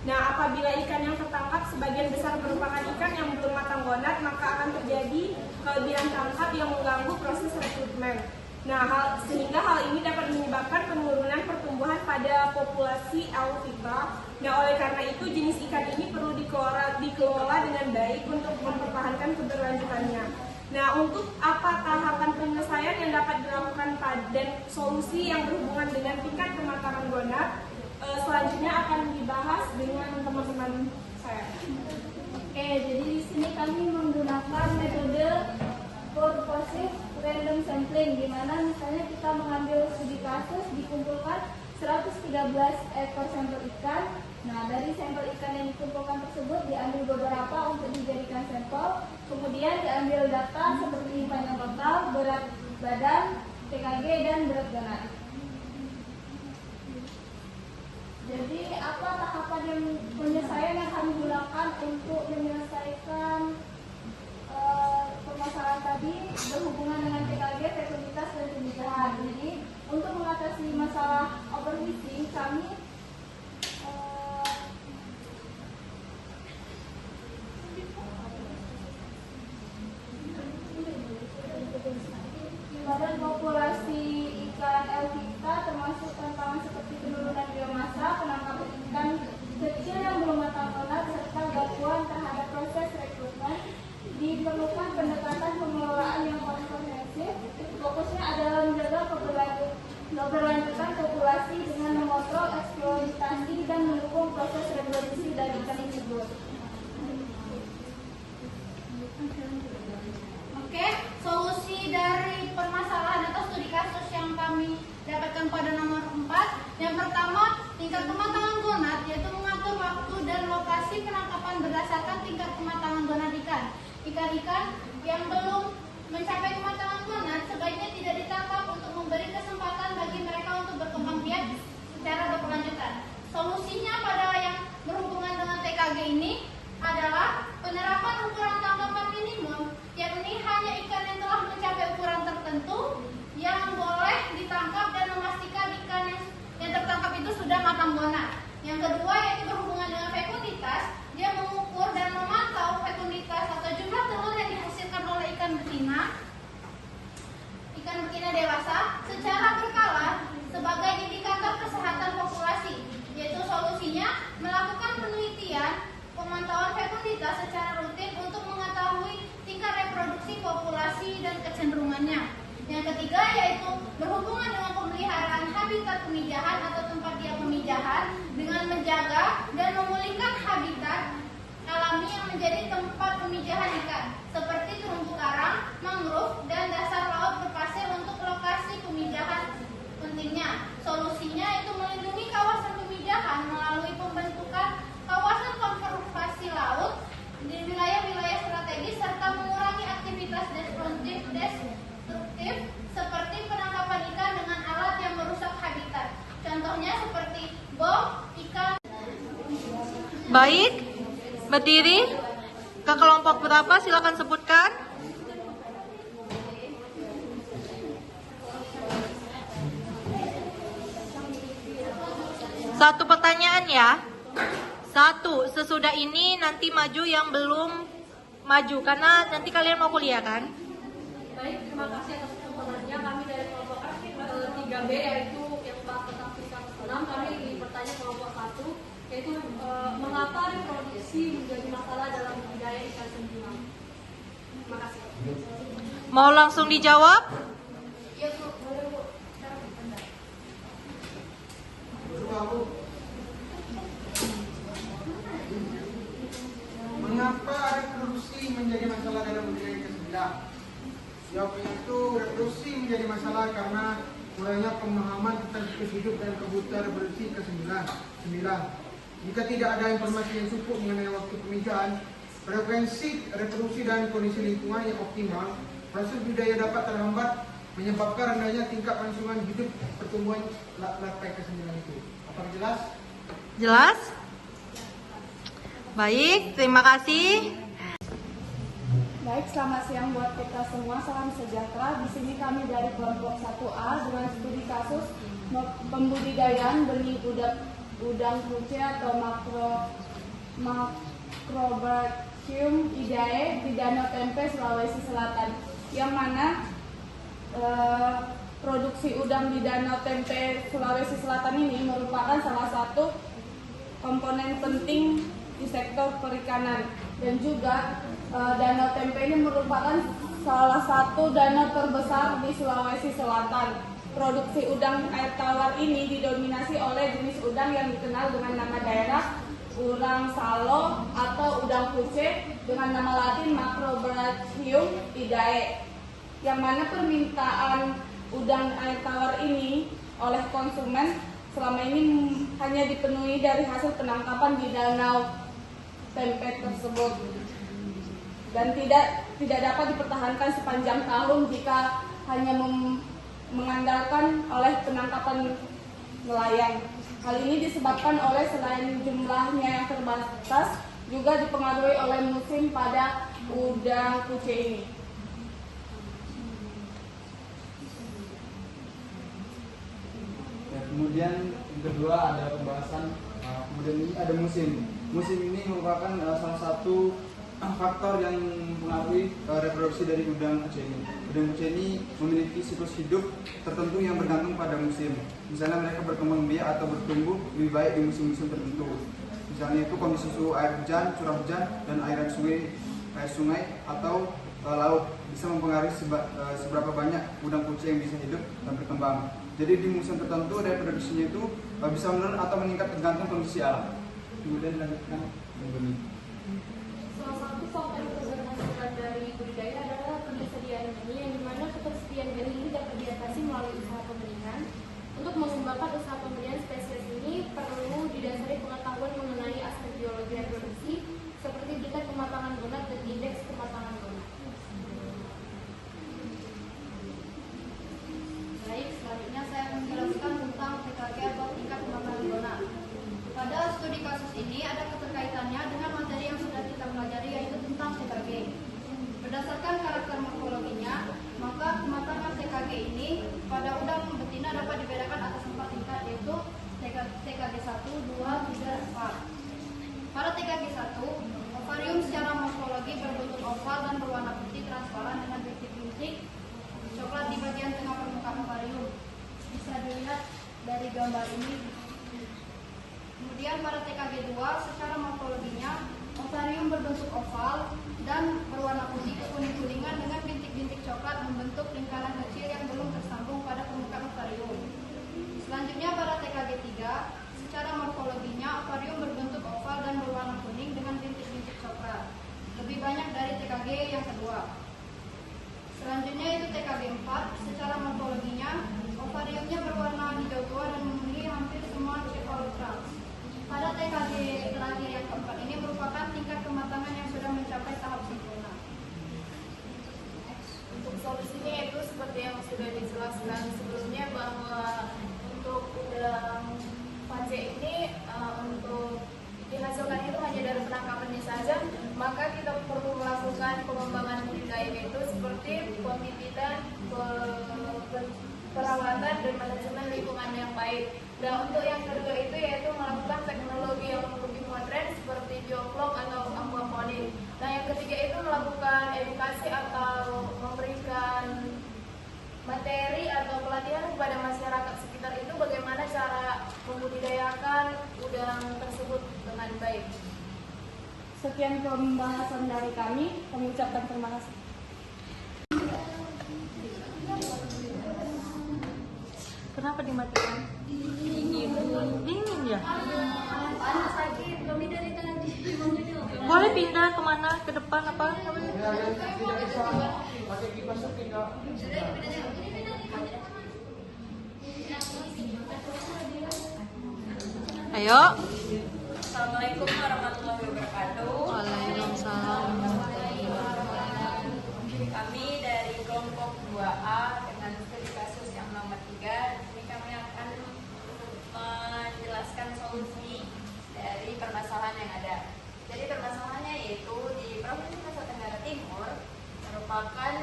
Nah, apabila ikan yang tertangkap sebagian besar merupakan ikan yang belum matang gonad, maka akan terjadi kelebihan tangkap yang mengganggu proses rekrutmen. Nah, sehingga hal ini dapat menyebabkan penurunan pertumbuhan pada populasi Elphiba. Nah, oleh karena itu jenis ikan ini perlu dikelola dengan baik untuk mempertahankan keberlanjutannya. Nah, untuk apa tahapan penyelesaian yang dapat dilakukan dan solusi yang berhubungan dengan tingkat kematangan gonad, selanjutnya akan dibahas dengan teman-teman saya. Oke, jadi di sini kami menggunakan metode purposive random sampling, di mana misalnya kita mengambil studi kasus, dikumpulkan 113 ekor sampel ikan. Nah, dari sampel ikan yang dikumpulkan tersebut diambil beberapa untuk dijadikan sampel, kemudian diambil data seperti panjang total, berat badan, TKG, dan berat gonad. Jadi apa tahapan yang penyelesaian yang kami gunakan untuk menyelesaikan permasalahan tadi berhubungan dengan TKG, fekulitas, dan pemisahan. Jadi untuk mengatasi masalah overfishing, kami pada populasi ikan Elphiba termasuk tantangan seperti penurunan biomasa, penangkapan ikan kecil yang belum matang gonad, serta gangguan terhadap proses rekrutmen. Diperlukan pendekatan pengelolaan yang komprehensif. Fokusnya adalah menjaga keberlanjutan populasi dengan mengontrol eksploitasi dan mendukung proses reproduksi dari ikan tersebut. Oke, solusi dari permasalahan atau studi kasus yang kami dapatkan pada nomor 4. Yang pertama, tingkat kematangan gonad, yaitu mengatur waktu dan lokasi penangkapan berdasarkan tingkat kematangan gonad ikan. Ikan-ikan yang belum mencapai kematangan gonad sebaiknya tidak ditangkap untuk memberi kesempatan bagi mereka untuk berkembang biak secara berkelanjutan. Solusinya pada yang berhubungan dengan TKG ini adalah penerapan ukuran tangkapan minimum, yakni hanya ikan yang telah mencapai ukuran tertentu yang boleh ditangkap dan memastikan ikan yang tertangkap itu sudah matang gonad. Yang kedua yaitu berhubungan dengan fekunditas, dia mengukur dan memantau fekunditas atau jumlah telur yang dihasilkan oleh ikan betina dewasa secara berkala sebagai indikator kesehatan populasi, yaitu solusinya melakukan penelitian pemantauan fekunditas secara rutin untuk mengetahui tingkat reproduksi populasi dan kecenderungannya. Yang ketiga yaitu berhubungan dengan pemeliharaan habitat pemijahan atau tempat dia pemijahan dengan menjaga dan memulihkan habitat alami yang menjadi tempat pemijahan ikan, seperti terumbu karang, mangrove, dan dasar laut berpasir untuk lokasi pemijahan. Pentingnya, solusinya itu melindungi kawasan pemijahan melalui pembentukan kawasan konservasi laut di wilayah-wilayah strategis serta mengurangi aktivitas destruktif seperti penangkapan ikan dengan alat yang merusak habitat. Contohnya seperti bom ikan. Baik, berdiri. Ke kelompok berapa? Silakan sebutkan. Satu pertanyaan ya. Satu, sesudah ini nanti maju yang belum maju karena nanti kalian mau kuliah kan? Baik, terima kasih atas kesempatannya. Kami dari kelompok 3B yaitu yang bahas tentang fisika kesenam. Kami ingin bertanya kelompok 1 yaitu mengapa reproduksi menjadi masalah dalam budidaya ikan sentilang. Terima kasih. Mau langsung dijawab? Ya, Bu. Boleh, Bu. Mengapa reproduksi menjadi masalah dalam budidaya ikan sentilang? Jawabannya itu reproduksi menjadi masalah karena kurangnya pemahaman tentang siklus hidup dan kebutuhan reproduksi ikan sentilang. Jika tidak ada informasi yang cukup mengenai waktu pemijahan, frekuensi reproduksi dan kondisi lingkungan yang optimal, proses budidaya dapat terhambat menyebabkan rendahnya tingkat kelangsungan hidup pertumbuhan larva ikan sentilang itu. Apakah jelas? Jelas? Baik, terima kasih. Baik, selamat siang buat kita semua. Salam sejahtera. Di sini kami dari kelompok 1A dengan studi kasus pembudidayaan benih udang kuce atau Macrobranchium idae di Danau Tempe, Sulawesi Selatan. Yang mana produksi udang di Danau Tempe, Sulawesi Selatan ini merupakan salah satu komponen penting di sektor perikanan, dan juga Danau Tempe ini merupakan salah satu danau terbesar di Sulawesi Selatan. Produksi udang air tawar ini didominasi oleh jenis udang yang dikenal dengan nama daerah udang salo atau udang kuce dengan nama latin Macrobranchium idae, yang mana permintaan udang air tawar ini oleh konsumen selama ini hanya dipenuhi dari hasil penangkapan di Danau Tempe tersebut, dan tidak dapat dipertahankan sepanjang tahun jika hanya mengandalkan oleh penangkapan nelayan. Hal ini disebabkan oleh selain jumlahnya yang terbatas, juga dipengaruhi oleh musim pada udang kuce ini. Ya, kemudian yang kedua ada pembahasan, kemudian ini ada musim. Musim ini merupakan salah satu faktor yang mempengaruhi reproduksi dari udang kuce ini. Udang kuce ini memiliki siklus hidup tertentu yang bergantung pada musim. Misalnya mereka berkembang biak atau bertumbuh lebih baik di musim-musim tertentu. Misalnya itu kondisi suhu air hujan, curah hujan, dan air sungai atau laut bisa mempengaruhi seberapa banyak udang kuce yang bisa hidup dan berkembang. Jadi di musim tertentu reproduksinya itu bisa menurun atau meningkat tergantung kondisi alam. Kemudian dilanjutkan benih. Salah satu faktor keberhasilan dari budidaya adalah ketersediaan benih, yang dimana ketersediaan benih ini dapat diatasi melalui usaha pembenihan. Untuk mengembangkan usaha pembenihan spesies ini perlu didasari pengetahuan mengenai aspek biologi reproduksi seperti tingkat kematangan gonad dan indeks kematangan gonad. Baik, selanjutnya saya akan menjelaskan tentang TKG atau tingkat kematangan gonad. Pada studi kasus ini ada keterkaitannya dengan materi yang sudah kita pelajari, yaitu tentang TKG. Berdasarkan karakter morfologinya, maka kematangan TKG ini pada udang betina dapat dibedakan atas 4 tingkat, yaitu TKG 1, 2, 3, 4. Pada TKG 1, ovarium secara morfologi berbentuk oval dan berwarna putih transparan dengan bintik-bintik coklat di bagian tengah permukaan ovarium. Bisa dilihat dari gambar ini. Kemudian pada TKG 2, secara morfologinya ovarium berbentuk oval dan berwarna putih kekuning-kuningan dengan bintik-bintik coklat membentuk lingkaran kecil yang belum tersambung pada permukaan ovarium. Selanjutnya pada TKG 3, secara morfologinya ovarium berbentuk oval dan berwarna kuning dengan bintik-bintik coklat. TKB 4, secara morfologinya, ovariumnya berwarna hijau tua dan memenuhi hampir semua cephalothrux. Pada TKB terakhir yang keempat ini merupakan tingkat kematangan yang sudah mencapai tahap sempurna. Untuk solusinya itu seperti yang sudah dijelaskan sebelumnya bahwa untuk udang fase ini untuk dihasilkan itu hanya dari penangkapannya saja, maka kita perlu melakukan pengembangan budidaya itu seperti pembibitan, perawatan dan manajemen lingkungan yang baik. Dan untuk yang kedua itu yaitu melakukan teknologi yang lebih modern seperti bioflok atau aquaponik. Nah yang ketiga itu melakukan edukasi atau memberikan materi atau pelatihan kepada masyarakat sekitar itu bagaimana cara membudidayakan udang tersebut dengan baik. Sekian pembahasan dari kami ucapkan terima kasih. Kenapa dimatikan? Dingin ya? Panas lagi, belum dari tadi. Boleh pindah kemana? Ke depan apa? Tidak bisa pakai kipas tidak. Ayo. Assalamualaikum warahmatullahi wabarakatuh. Waalaikumsalam. Kami dari kelompok 2A dengan studi kasus yang nomor 3. Ini kami akan menjelaskan solusi dari permasalahan yang ada. Jadi permasalahannya yaitu di Provinsi Nusa Tenggara Timur merupakan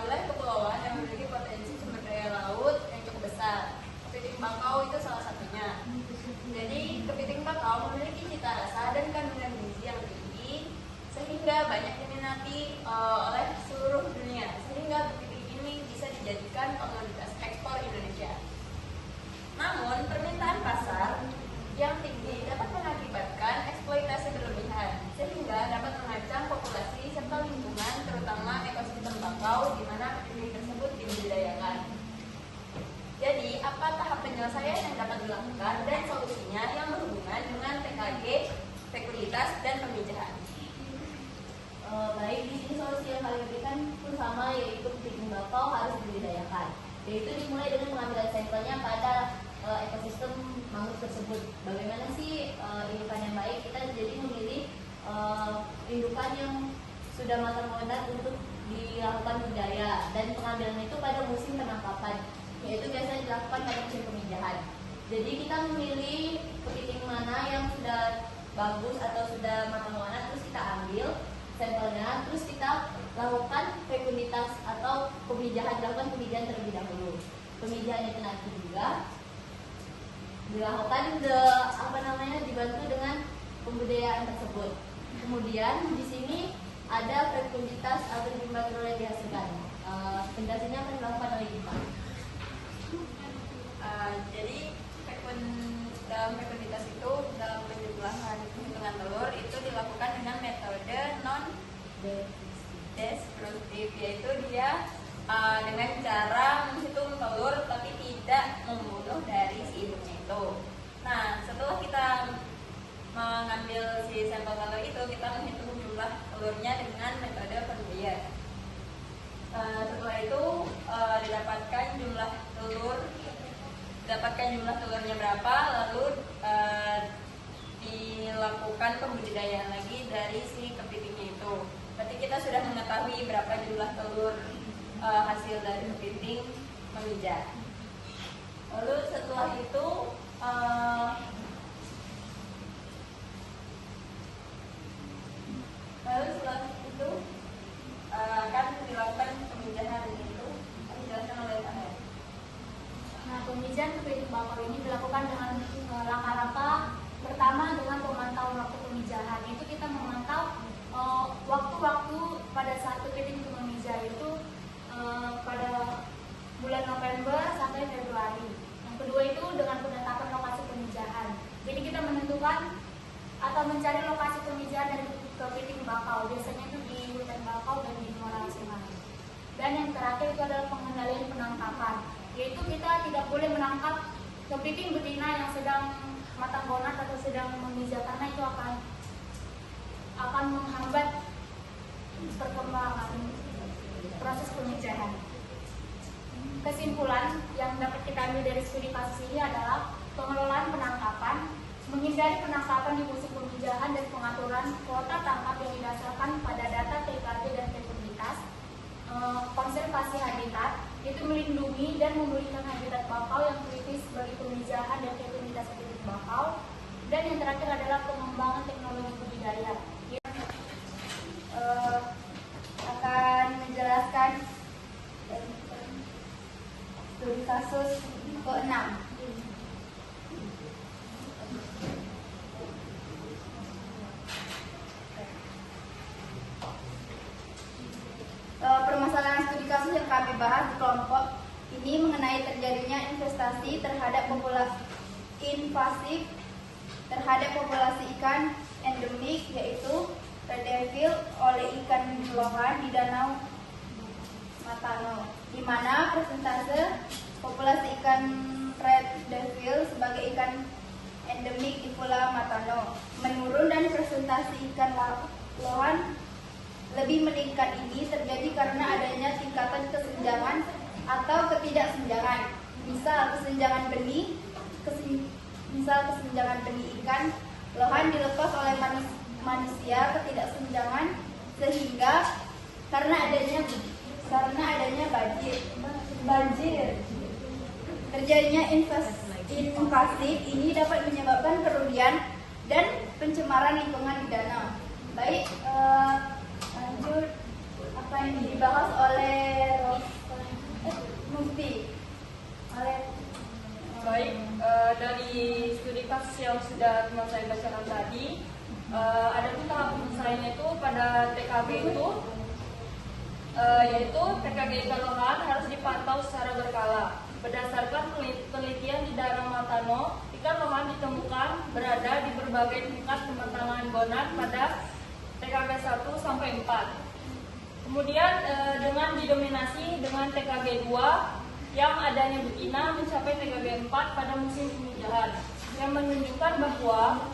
wilayah kepulauan yang memiliki potensi sumber daya laut yang cukup besar. Kepiting bakau itu salah satunya. Jadi kepiting bakau memiliki cita rasa dan kandungan gizi yang tinggi sehingga banyak diminati oleh seluruh dunia, sehingga kepiting ini bisa dijadikan komoditas ekspor Indonesia. Namun permintaan pasar yang tinggi dapat mengakibatkan eksploitasi berlebihan sehingga dapat mengancam populasi serta lingkungan, terutama ekosistem bakau di mana kepiting tersebut dibudidayakan. Jadi, apa tahap penyelesaian yang dapat dilakukan dan solusinya yang berhubungan dengan TKG, fekulitas, dan pemijahan? Baik, di sini solusi yang kami berikan pun sama, yaitu kepiting bakau harus dibudidayakan. Yaitu dimulai dengan pengambilan sampelnya pada ekosistem mangrove tersebut. Bagaimana sih indukan yang baik? Kita jadi memilih indukan yang sudah matang modal untuk dilakukan budidaya, dan pengambilan itu pada musim penangkapan, yaitu biasanya dilakukan pada musim pemijahan. Jadi kita memilih kepiting mana yang sudah bagus atau sudah matang mana, terus kita ambil sampelnya, terus kita lakukan fekulitas atau pemijahan, dilakukan pemijahan terlebih dahulu. Pemijahan itu nanti juga dilakukan dibantu dengan pembudidayaan tersebut. Kemudian di sini ada fekulitas atau limbah yang dihasilkan. Penjelasannya akan dilakukan oleh kita. Jadi dalam fekulitas itu dalam penjumlahan hitungan telur itu dilakukan dengan metode non destruktif, yaitu dia dengan cara menghitung telur tapi tidak membunuh dari si induknya itu. Nah, setelah kita mengambil si sampel telur itu, kita menghitung jumlah telurnya dengan metode Conveyor. Setelah itu didapatkan jumlah telurnya berapa, lalu dilakukan pembudidayaan lagi dari si kepitingnya itu. Berarti kita sudah mengetahui berapa jumlah telur hasil dari kepiting memijah. Lalu setelah itu akan dilakukan pemijahan itu dijelaskan oleh Taher. Nah, pemijahan kepiting bakau ini dilakukan dengan langkah-langkah. Pertama dengan pemantauan waktu pemijahan. Itu kita memantau waktu-waktu pada saat kepiting itu memijah itu pada bulan November sampai Februari. Yang kedua itu dengan penetapan lokasi pemijahan. Jadi kita menentukan atau mencari lokasi pemijahan dari kepiting bakau. Biasanya itu di hutan bakau dan di muara sungai. Dan yang terakhir itu adalah pengendalian penangkapan. Yaitu kita tidak boleh menangkap kepiting betina yang sedang matang bonat atau sedang memijah, karena itu akan menghambat perkembangan proses pemijahan. Kesimpulan yang dapat kita ambil dari studi kasus ini adalah pengelolaan penangkapan, menghindari penangkapan di musim pemijahan dan pengaturan kuota tangkap yang didasarkan pada data TKG dan fekunitas, konservasi habitat, itu melindungi dan memulihkan habitat bakau yang kritis bagi pemijahan dan fekunitas bibit bakau, dan yang terakhir adalah pengembangan teknologi budidaya. Akan menjelaskan studi kasus ke-6. Permasalahan studi kasus yang kami bahas di kelompok ini mengenai terjadinya investasi terhadap invasif terhadap populasi ikan endemik, yaitu red devil oleh ikan lohan di Danau Matano, di mana persentase populasi ikan red devil sebagai ikan endemik di Pulau Matano menurun, dan persentase ikan lohan lebih meningkat. Ini terjadi karena adanya tingkatan kesenjangan atau ketidaksenjangan. Misal kesenjangan benih ikan lohan dilepas oleh manusia, ketidaksenjangan sehingga karena adanya banjir terjadinya invasif ini dapat menyebabkan kerugian dan pencemaran lingkungan di danau. Baik, lanjut apa yang dibahas oleh Mufti. Baik, dari studi kasus yang sudah teman saya bacakan tadi, ada tuh tahap penyelesaiannya itu pada TKG itu, yaitu TKG ikan lohan harus dipantau secara berkala. Berdasarkan penelitian di Danau Matano, ikan lohan ditemukan berada di berbagai tingkat kematangan gonad pada TKG 1 sampai 4. Kemudian dengan didominasi dengan TKG 2 yang adanya betina mencapai TKG 4 pada musim pemijahan, yang menunjukkan bahwa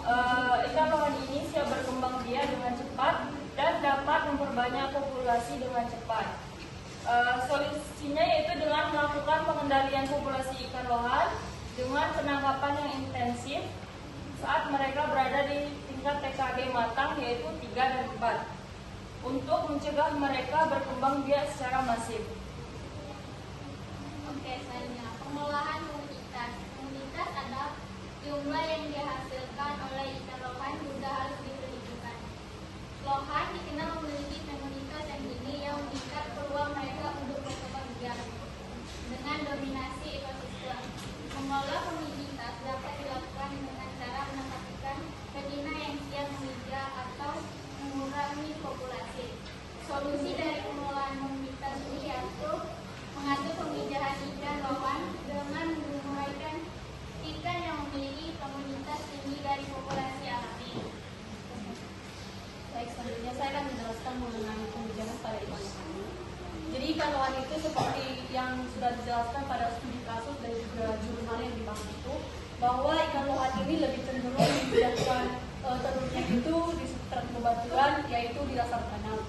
ikan lohan ini siap berkembang biak dengan cepat dan dapat memperbanyak populasi dengan cepat. Solusinya yaitu dengan melakukan pengendalian populasi ikan lohan dengan penangkapan yang intensif saat mereka berada di tingkat TKG matang, yaitu 3 dan 4, untuk mencegah mereka berkembang biak secara masif. Oke, selanjutnya pengolahan komunitas. Komunitas adalah jumlah yang dihasilkan oleh ikan lohan juga harus diperhitungkan. Lohan dikenal memiliki komunitas yang tinggi yang meningkat peluang mereka untuk berkembang biak dengan dominasi ekosistem. Mengolah komunitas dapat dilakukan dengan cara menangkap ikan betina yang siap memijah atau mengurangi populasi. Solusi dari pengolahan komunitas ini yaitu mengatur pemijahan ikan lohan dengan menguraikan ikan yang memiliki komunitas tinggi dari populasi alami. Baik, selanjutnya saya akan menjelaskan mengenai pemijahan pada ikan lohan. Jadi ikan lohan itu seperti yang sudah dijelaskan pada studi kasus dan juga jurnal yang dibahas itu, bahwa ikan lohan ini lebih cenderung memindahkan telurnya itu di sekitar bebatuan, yaitu di dasar tanah.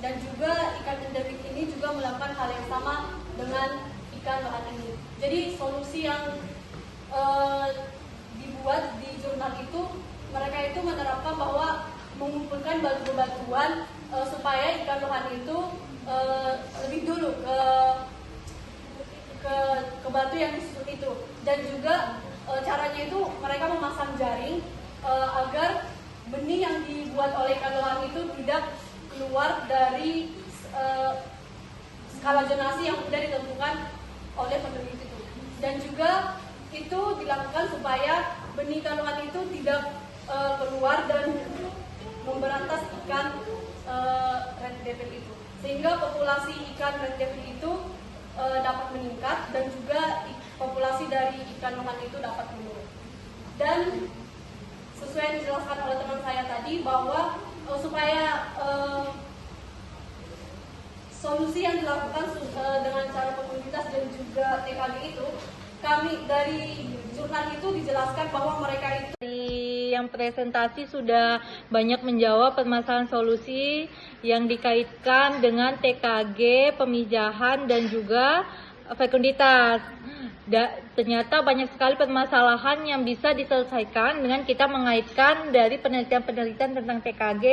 Dan juga ikan endemik ini juga melakukan hal yang sama dengan ikan lohan ini. Jadi solusi yang dibuat di jurnal itu, mereka itu menerapkan bahwa mengumpulkan batu-batuan supaya ikan lohan itu lebih dulu ke batu yang disusut itu. Dan juga caranya itu mereka memasang jaring agar benih yang dibuat oleh ikan lohan itu tidak keluar dari skala zonasi yang sudah ditentukan oleh peneliti itu. Dan juga itu dilakukan supaya benih ikan lohan itu tidak keluar dan memberantas ikan red devil itu, sehingga populasi ikan red devil itu dapat meningkat dan juga populasi dari ikan lohan itu dapat menurun. Dan sesuai yang dijelaskan oleh teman saya tadi, bahwa supaya solusi yang dilakukan dengan cara komunitas dan juga TKG itu, kami dari jurnal itu dijelaskan bahwa mereka itu yang presentasi sudah banyak menjawab permasalahan solusi yang dikaitkan dengan TKG, pemijahan, dan juga fekunditas. Ternyata banyak sekali permasalahan yang bisa diselesaikan dengan kita mengaitkan dari penelitian-penelitian tentang TKG,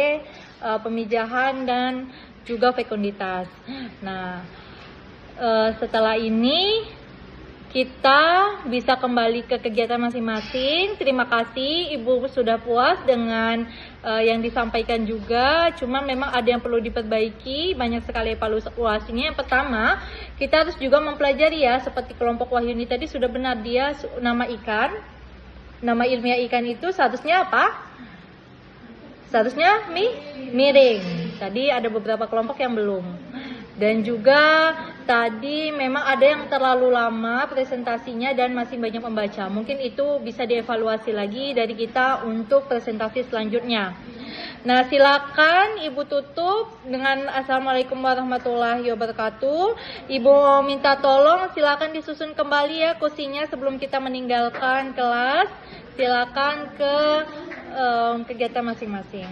pemijahan dan juga fekunditas. Nah, setelah ini kita bisa kembali ke kegiatan masing-masing. Terima kasih Ibu sudah puas dengan yang disampaikan juga. Cuma memang ada yang perlu diperbaiki, banyak sekali evaluasinya. Yang pertama, kita harus juga mempelajari ya, seperti kelompok Wahyuni tadi sudah benar, dia nama ikan, nama ilmiah ikan itu seharusnya apa? Seharusnya miring. Tadi ada beberapa kelompok yang belum. Dan juga tadi memang ada yang terlalu lama presentasinya dan masih banyak membaca. Mungkin itu bisa dievaluasi lagi dari kita untuk presentasi selanjutnya. Nah, silakan Ibu tutup dengan Assalamualaikum warahmatullahi wabarakatuh. Ibu minta tolong silakan disusun kembali ya kursinya sebelum kita meninggalkan kelas. Silakan ke kegiatan masing-masing.